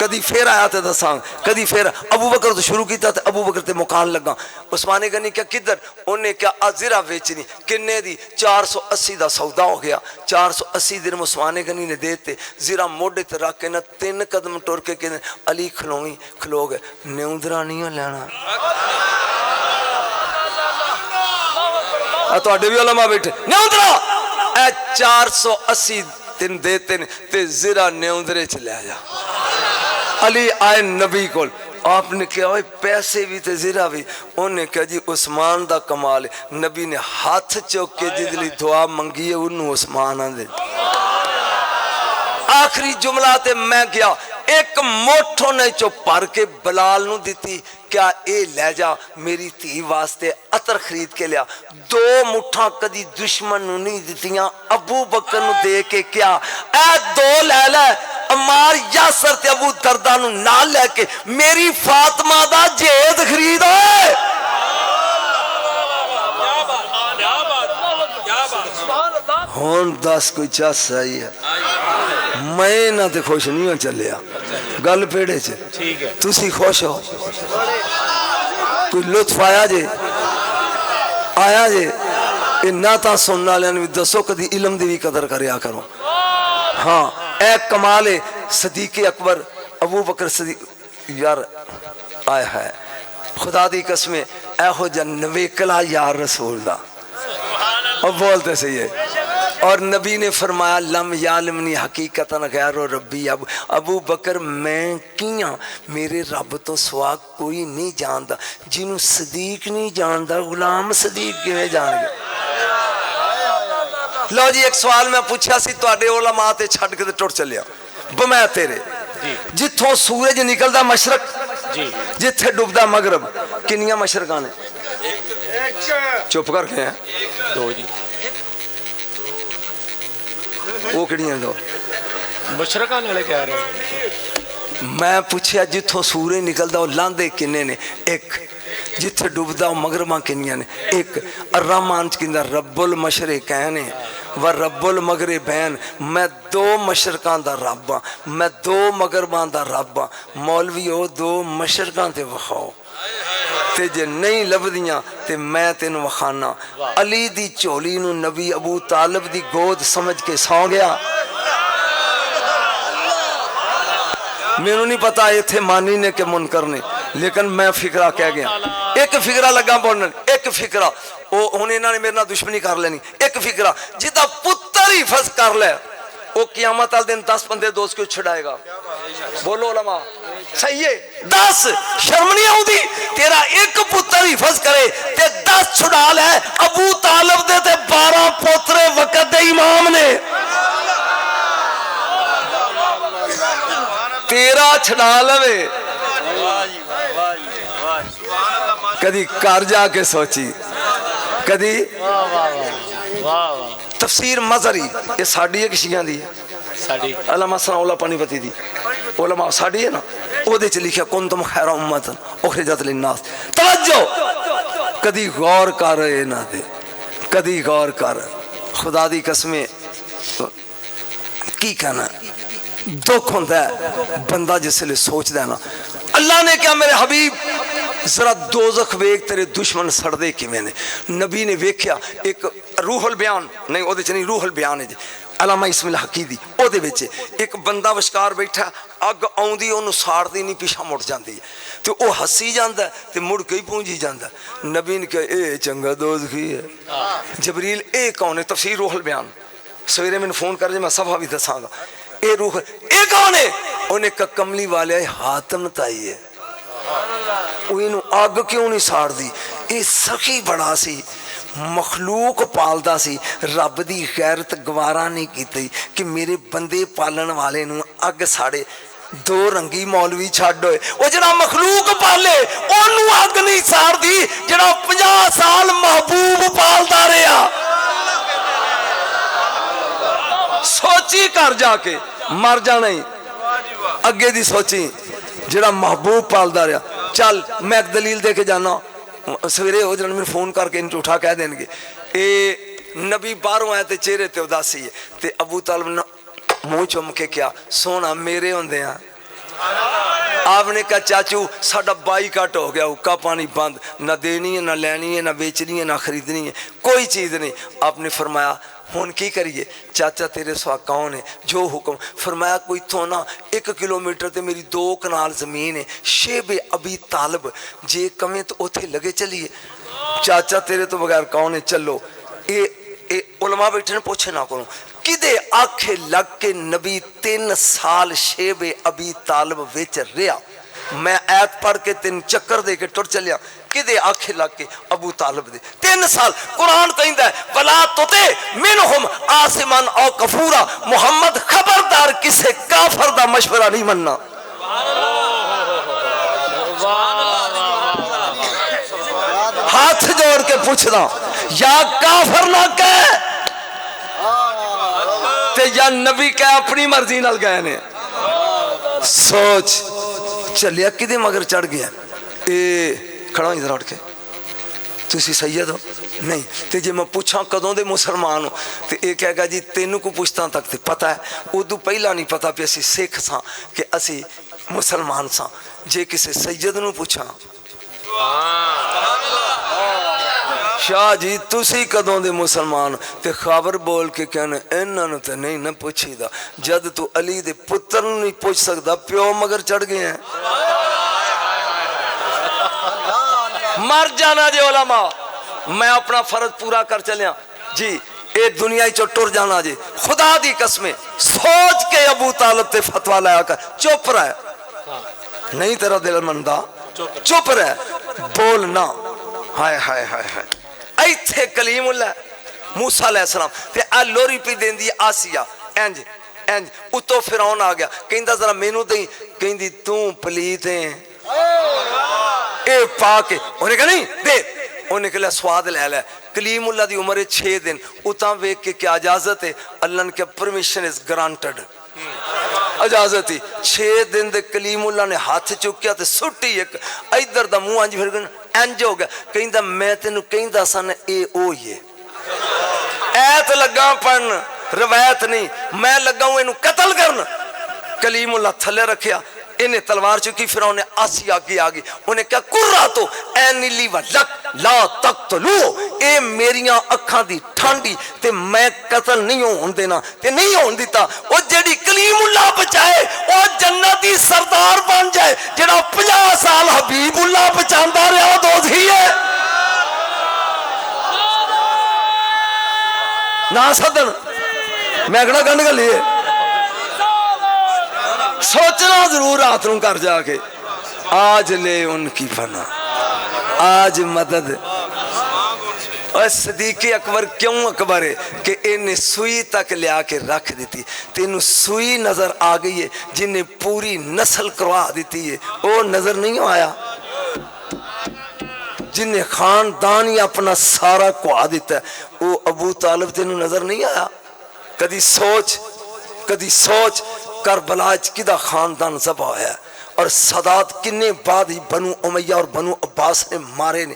کدی پھر آیا تے دساں کدی پھر ابو بکر تو شروع کیتا تے ابو بکر تے مکان لگا عثمان غنی کیا کدھر انہیں کیا آزرہ ویچنی کنے دی 480 دا سودا ہو گیا 480 درہم عثمان غنی نے دیتے زیرہ موڑے تے رکھ کے نہ 3 قدم ٹور کے کہنے علی کھلو گئے نیوندرہ نہیں لینا تو اڈے بھی علماء بیٹھے نیوندرہ اے 480 دن دیتے تے زیرہ نیوندرے چلے آیا علی آئے نبی کو آپ نے کہا پیسے بھی تے زیرہ بھی انہوں نے کہا جی عثمان دا کمال ہے نبی نے ہاتھ چوک کے جدلی دعا منگی ہے انہوں عثمان آن دے آخری جملہ تے میں گیا ایک موٹھوں نے چو پار کے بلال نو دیتی کیا اے لے جا میری تھی واسطے عطر خرید کے لیا 2 مٹھاں کدی دشمن نو نہیں دیتیاں ابو بکر نو دے کے کیا اے 2 لے لے عمار یاسر تے ابو دردہ نو نہ لے کے میری فاطمہ دا جید خرید ہوئے ہون 10 کوئی چاہ صحیح ہے میں نہ تے خوش نہیں ہوں چلیا گل پیڑے چھے تسی خوش ہو کوئی لطف آیا جے نہ تا سننا لینا دسو کدی علم دی بھی قدر کریا کرو ہاں اے کمال صدیق اکبر ابو بکر صدیق یار آئے ہے خدا دی قسمیں اے ہو جن نویکلا یار رسول دا اب بولتے سے یہ اور نبی نے فرمایا لم یعلمنی حقیقتاً غیر ربی ابو بکر میں کیاں میرے رب تو سوا کوئی نہیں جاندا جنوں صدیق نہیں جاندا غلام صدیق کیویں جان گیا لو جی ایک سوال میں پوچھا سی تواڈے علماء تے چھڈ کے تے ٹر چلیا بمے تیرے جتھوں سورج نکلدا مشرق جتھے ڈوبدا مغرب کنیاں مشرقاں نے چپ کر کے ہیں دو جی وہ کہڑیاں دو مشرقاں والے کہہ رہے ہیں میں پوچھیا جتھوں سورج نکلدا وہ لاندے کنے نے ایک جتھے ڈوبدا وہ مغرباں کنیاں نے ایک الرحمن کہندا رب المشرقین و رب المغربین میں دو مشرقاں دا رب ہاں میں دو مغرباں دا رب ہاں مولوی او دو مشرقاں تے وکھاؤ تے جے نہیں لبدیاں تے میں تینوں وکھانا علی دی چولی نو نبی ابو طالب دی گود سمجھ کے سو گیا مینوں نہیں پتا ایتھے مانی نے کہ منکر نے لیکن میں فکرہ کہہ گیا ایک فکرہ لگا بولن ایک فکرہ ہن انہاں نے میرے نال دشمنی کر لینی ایک فکرہ جدا پتر ہی فس کر لے وہ قیامت والے دن 10 بندے دوست کیوں چھڑائے گا بولو علماء صحیح ہے 10 شرم نہیں آؤں دی تیرا ایک پتر ہی فس کرے تے 10 چھڑا لے ابو طالب دے تے 12 پوترے وقت دے امام نے تیرا چھڑا لوے کدی کار جا کے سوچی کدی تفسیر مظہری یہ ساڑی ہے کہ شیعہ دی ہے علامہ ثناء اللہ پانی پتی دی علماء ساڑی ہے نا او دے چلی کیا کنتم خیر امتن اخرجت للناس توجہ کدی غور کر رہے نہ دے کدی غور کر خدا دی قسمیں کی کہنا دکھ ہوتا ہے بندہ جس لئے سوچ دینا اللہ نے کیا میرے حبیب ذرا دوزخ ویک تیرے دشمن سڑ دے کی میں نے نبی نے ویکھیا ایک روح البیان نہیں او دے چنی روح البیان ہے جی علامہ اسم الحقی دی او دے بیچے ایک بندہ وشکار بیٹھا اگ آؤں دی انہوں ساڑ دی نہیں پیشہ مڑ جان دی تو او ہسی جاندہ ہے تو مڑ کئی پونجی جاندہ ہے نبی نے کہا اے چنگا دوزخی ہے جبریل اے کون ہے تفسیر روح البیان سویرے میں نے فون کر جائے میں صفحہ بھی دساں گا اے روح اے کون ہے انہیں کہا کملی والے حاتم تائی ہے انہوں آگ کیوں نہیں ساڑ دی اے سخی بڑا سی مخلوق پالدا سی رب دی غیرت گوارا نہیں کیتی کہ میرے بندے پالن والے نوں اگ ساڑے دو رنگی مولوی چھاڑ ہوئے وہ جنا مخلوق پالے انہوں اگ نہیں ساڑ دی جنا 50 سال محبوب پالدا رہا سوچی کر جا کے مر جانا ہی اگے دی سوچی جڑا محبوب پالدا رہا چل میں ایک دلیل دے کے جانا سویرے ہو جنہوں نے فون کر کے انٹو اٹھا کہہ دیں گے اے نبی باہروں آئے تے چہرے تے اداسی ہے تے ابو طالب نے منہ چم کے کیا سونا میرے ہوندے ہیں آپ نے کہا چاچو ساڑھا بائی کٹ ہو گیا حکا پانی بند نہ دینی ہے نہ لینی ہے نہ بیچنی ہے نہ خریدنی ہے کوئی چیز نہیں آپ نے فرمایا ہون کی کریے چاچا تیرے سوا کون ہے جو حکم فرمایا کوئی تو نہ 1 کلومیٹر تے میری 2 کنال زمین ہے شیب ابی طالب جے کمیں تو اوتھے لگے چلیے چاچا تیرے تو بغیر کون ہے چلو اے علماء بیٹھے نے پوچھے نہ کروں کدے آنکھیں لگ کے نبی 3 سال شیب ابی طالب ویچ رہا میں آیت پڑھ کے 3 چکر دے کے ٹر چلیا کدے آنکھیں لگ کے ابو طالب دے 3 سال قرآن کہندہ ہے وَلَا تُطِعْ مِنْهُمْ آسِمًا او کفورا محمد خبردار کسے کافر دا مشورہ نہیں مننا ہاتھ جوڑ کے پوچھنا یا کافر نہ کہے تے یا نبی کہے اپنی مرضی نال گئے نے سوچ چلیا کدے مگر چڑھ گیا اے کھڑا ہوں ادھر اٹھ کے تسی سید ہو نہیں تے جے میں پوچھاں کدوں دے مسلمان ہو تے اے کہے گا جی تینوں کو پوچھتا تک تے پتہ ہے ادو پہلا نہیں پتہ پہ اسی سکھ ساں کہ اسی مسلمان ساں جے کسے سید نو پوچھاں شاہ جی تسی کدوں دے مسلمان تے خبر بول کے کہنے انہاں نو تے نہیں نہ پوچھی دا جد تو علی دے پتر نو نہیں پوچھ سکدا پیو مگر چڑھ گئے ہیں مر جانا جی علماء میں اپنا فرض پورا کر چلیا جی اے دنیا چو ٹر جانا جی خدا دی قسمیں سوچ کے ابو طالب تے فتوہ لایا کر چپ رہے نہیں تیرا دل مندا چپ رہے بولنا ہائے ہائے ہائے ہائے ایتھے کلیم اللہ موسیٰ علیہ السلام تے لوری پی دین دی آسیہ اینج اتو فرعون آ گیا کہندہ ذرا مینو دیں کہندی توں پلیت ہیں اے پاک انہیں کہا نہیں دے انہیں کہا سواد لے لے کلیم اللہ دی عمر 6 دن اتاں ویک کے کیا اجازت ہے اللہ نے کہا permission is granted اجازت تھی 6 دن دے کلیم اللہ نے ہاتھ چکیا تے سٹی ایک ادھر دا منہ انج پھر انج ہو گیا کہندہ میں تینوں کہندہ سن اے او یہ ایت لگا پڑھن روایت نہیں میں لگا ہوں انہوں قتل کرنا کلیم اللہ تھلے رکھیا انہیں تلوار چکی پھر انہیں آسی آگے آگے انہیں کہا کرا تو اے نیلی و لک لا تقتلو اے میریاں اکھاں دی ٹھانڈی تے میں قتل نہیں ہون دینا تے نہیں ہون دیتا او جڑی کلیم اللہ بچائے او جنتی سردار بن جائے جڑا 50 سال حبیب اللہ بچاندہ رہا دوز ہی ہے نا صدر میں اگنا گنڈ گا لیے سوچنا ضرور آتروں کر جا کے آج لے ان کی فنا آج مدد اور صدیق اکبر کیوں اکبر ہے کہ انہیں سوئی تک لیا کے رکھ دیتی تینوں سوئی نظر آگئی ہے جنہیں پوری نسل کروا دیتی ہے وہ نظر نہیں آیا جنہیں خاندانی اپنا سارا کوا دیتا ہے وہ ابو طالب تینوں نظر نہیں آیا کدی سوچ کربلا کدا خاندان ذبح ہے اور سادات کنے بعد ہی بنو امیہ اور بنو عباس نے مارے نے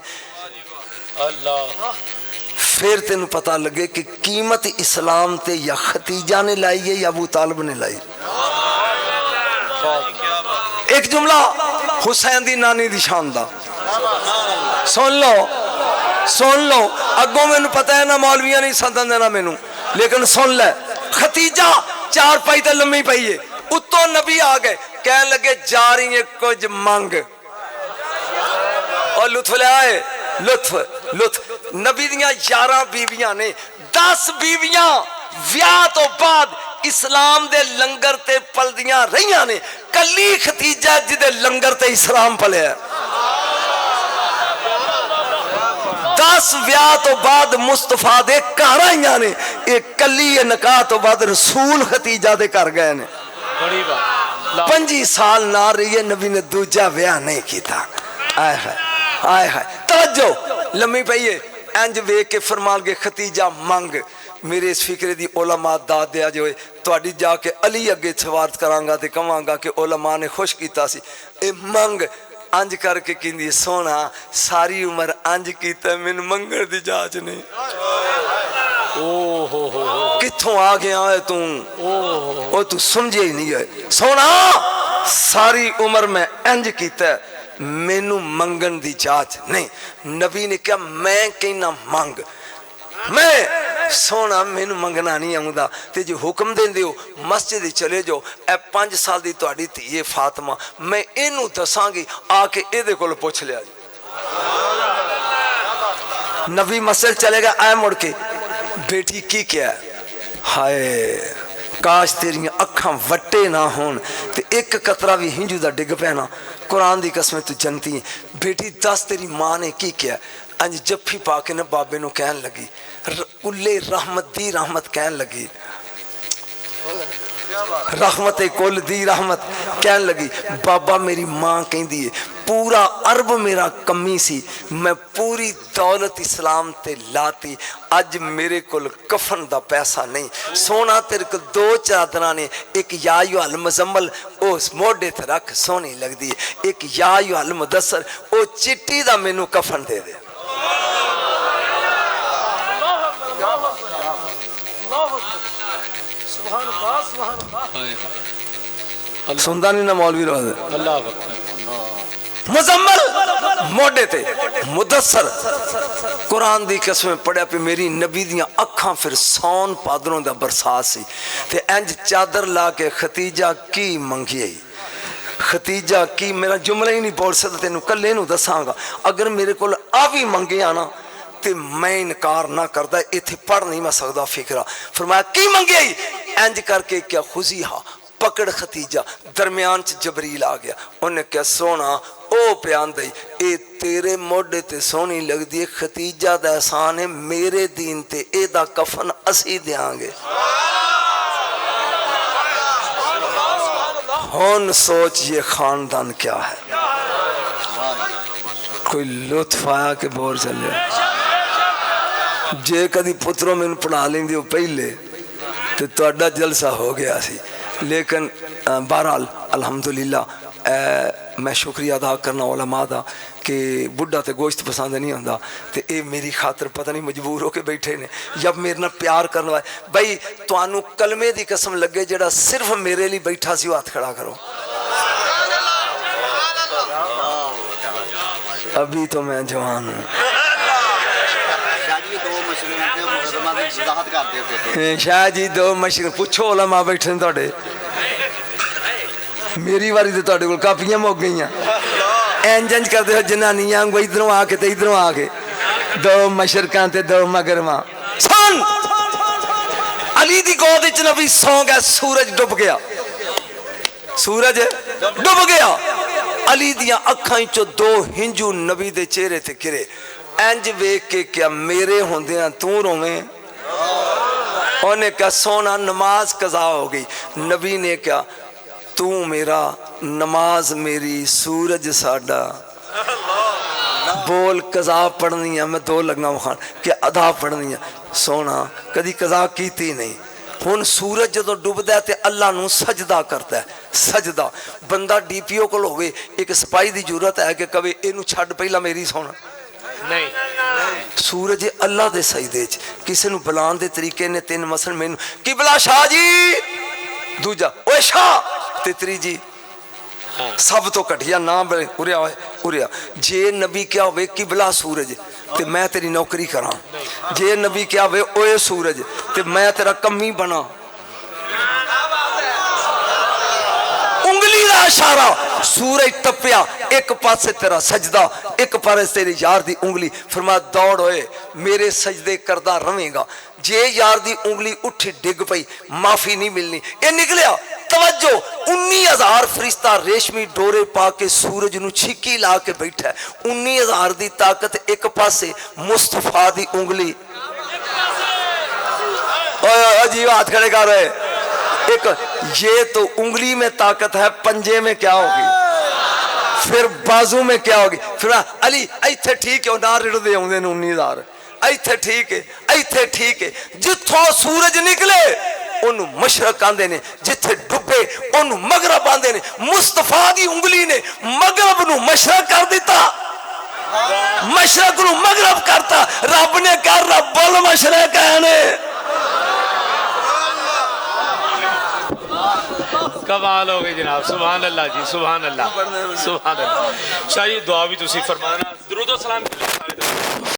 اللہ پھر تینوں پتہ لگے کہ قیمت اسلام تے یا ختیجہ نے لائی ہے یا ابو طالب نے لائی ایک جملہ حسین دی نانی دی شاندہ سن لو اگوں میں پتہ ہے نا مولویاں نہیں سندن دینا میں لیکن سن لے ختیجہ 4 پائی تے لمحی پائی ہے اتو نبی آگئے کہنے لگے جا رہی ہیں کچھ مانگ اور لطف لے آئے لطف نبی دیاں 11 بیویاں نے 10 بیویاں ویاہ تو بعد اسلام دے لنگر تے پل دیاں رہیاں نے کلی ختیجہ جدے لنگر تے اسلام پلے ہے 10 ویاہ تو بعد مصطفیٰ دے کارائیاں نے ایک کلی نکاح تو بعد رسول ختیجہ دے کر گئے نے 25 سال نہ رہی ہے نبی نے دوجہ ویاہ نہیں کیتا آئے توجہ لمحی پہیے انج وے کے فرمال کے ختیجہ مانگ میرے اس فکرے دی علماء داد دیا جو ہے تو اڈی جا کے علی اگے چھوارت کرانگا تے کمانگا کہ علماء نے خوش کیتا سی اے مانگ انج کر کے کہندی سونا ساری عمر انج کیتا میں منگڑ دی جاج نہیں کتھوں آ گیا ہے تو سمجھے ہی نہیں ہے سونا ساری عمر میں انج کیتا ہے مینو منگن دی جاج نہیں نبی نے کہا میں کہنا مانگ میں سونا مینو منگنا نہیں آؤں دا تے جو حکم دین دیو مسجد چلے جو اے 5 سال دی تو اڈی تھی یہ فاطمہ میں انہوں دساں گی آ کے اے دے کول پوچھ لیا جی نبی مسجد چلے گا آئے مڑ کے بیٹی کی کیا ہے ہائے کاش تیری اکھاں وٹے نہ ہون تے ایک قطرہ بھی ہنجو دا ڈگ پینا قرآن دی قسمیں تو جنتی ہیں بیٹی 10 تیری ماں نے کی کیا انج جب ہی پاکے نے بابے نو کہن لگی کلے رحمت دی رحمت کہن لگی رحمت کل دی رحمت کہن لگی بابا میری ماں کہیں دیئے پورا عرب میرا کمی سی میں پوری دولت اسلام تے لاتی اج میرے کل کفن دا پیسہ نہیں سونا تیرے کل 2 چادرانے ایک یا ایھا المزمل اس موڈے تے رکھ سونی لگ دی ایک یا ایھا المدثر او چٹی دا مینوں کفن دے دے سندہ نہیں نہ مولوی رہا دے مزمل موڈے تے مدثر قرآن دی قسمیں پڑھیا پہ میری نبی دیاں اکھاں پھر سون پادروں دا برسات سی تے انج چادر لا کے ختیجہ کی منگی آئی ختیجہ کی میرا جملہ ہی نہیں بول سکتا تینوں کلے نو دساں گا اگر میرے کول آوی منگے آنا تے میں انکار نہ کردا ایتھے پڑھ نہیں میں سکدا فکرہ فرمایا کی منگیا انج کر کے کیا خزیہا پکڑ ختیجہ درمیان چ جبریل آ گیا انہیں کیا سونا او پیان دئی اے تیرے موڈے تے سونی لگ دی ختیجہ دا احسان ہے میرے دین تے اے دا کفن اسی دیاں گے ہون سوچ یہ خاندان کیا ہے کوئی لطف آیا کہ بور چلے جے کدی پتروں میں پڑھا لیں دیو پہلے تو توڑا جلسہ ہو گیا سی لیکن بہرحال الحمدللہ میں شکریہ ادا کرنا علماء دا کہ بڑھا تے گوشت پسند نہیں ہوندہ تے اے میری خاطر پتہ نہیں مجبور ہو کے بیٹھے نے جب میرے نہ پیار کرنا ہے بھائی توانو کلمے دی قسم لگے جڑا صرف میرے لیے بیٹھا سی ہاتھ کھڑا کرو ابھی تو میں جوان ہوں شاہ جی دو مشکل پوچھو علماء بیٹھے ہیں توڑے میری واری تو توڑے کو کاپیاں موک گئی ہیں اینجنج کرتے ہو جنانیاں وہ ادھروں آکے تے ادھروں آکے دو مشرکان تے دو مگرماں سن علی دی گود اچ نبی سو گیا سورج ڈب گیا سورج ڈب گیا علی دیاں اکھاں چو دو ہنجو نبی دے چہرے تے گرے اینج ویک کے کیا میرے ہوندیاں تو رویں انہیں کہا سونا نماز قضا ہو گئی نبی نے کہا تو میرا نماز میری سورج ساڑا بول قضا پڑھنی ہے میں دو لگنا مخان کہ ادا پڑھنی ہے سونا کدی قضا کیتی نہیں ہون سورج جدو ڈوب دے تے اللہ نو سجدہ کرتا ہے سجدہ بندہ ڈی پی او کو لوگے ایک سپائی دی جورت ہے کہ کبھی اینو چھڑ پہلا میری سونا نہیں سورج اللہ دے سجدے کسی نو بلان دے طریقے نے تین مثلا میں قبلہ شاہ جی دوجا اوے شاہ تیتری جی سب تو کٹیا نام بلے اریا ہوئے اریا جے نبی کیا ہوئے قبلہ سورج تے میں تیری نوکری کراں جے نبی کیا ہوئے اوے سورج تے میں تیرا کمی بنا انگلی دا اشارہ سورج ٹپیا ایک پاسے تیرا سجدہ ایک پاسے تیری یار دی انگلی فرمایا دوڑ ہوئے میرے سجدے کردہ رویں گا جے یار دی انگلی اٹھی ڈگ پئی معافی نہیں ملنی یہ نکلیا توجہ 19,000 فرشتہ ریشمی ڈورے پا کے سورج نو چھکی لا کے بیٹھا ہے 19,000 دی طاقت ایک پاسے مصطفیٰ دی انگلی عجیب ہاتھ کھڑے کر رہے ایک یہ تو انگلی میں طاقت ہے پنجے میں کیا ہوگی پھر بازو میں کیا ہوگی پھر علی ایتھے ٹھیک ہے نہ رڑ دے ہوں دے 19,000 ایتھے ٹھیک ہے جتھوں سورج نکلے انہوں مشرق آندے نے جتھے ڈبے انہوں مغرب آندے نے مصطفیٰ دی انگلی نے مغرب نو مشرق کر دیتا مشرق نو مغرب کرتا رب نے کر رب المشرق ہے کمال ہو گئی جناب سبحان اللہ جی سبحان اللہ سبحان اللہ شاہ جی دعا بھی تسی فرمانا درود و سلام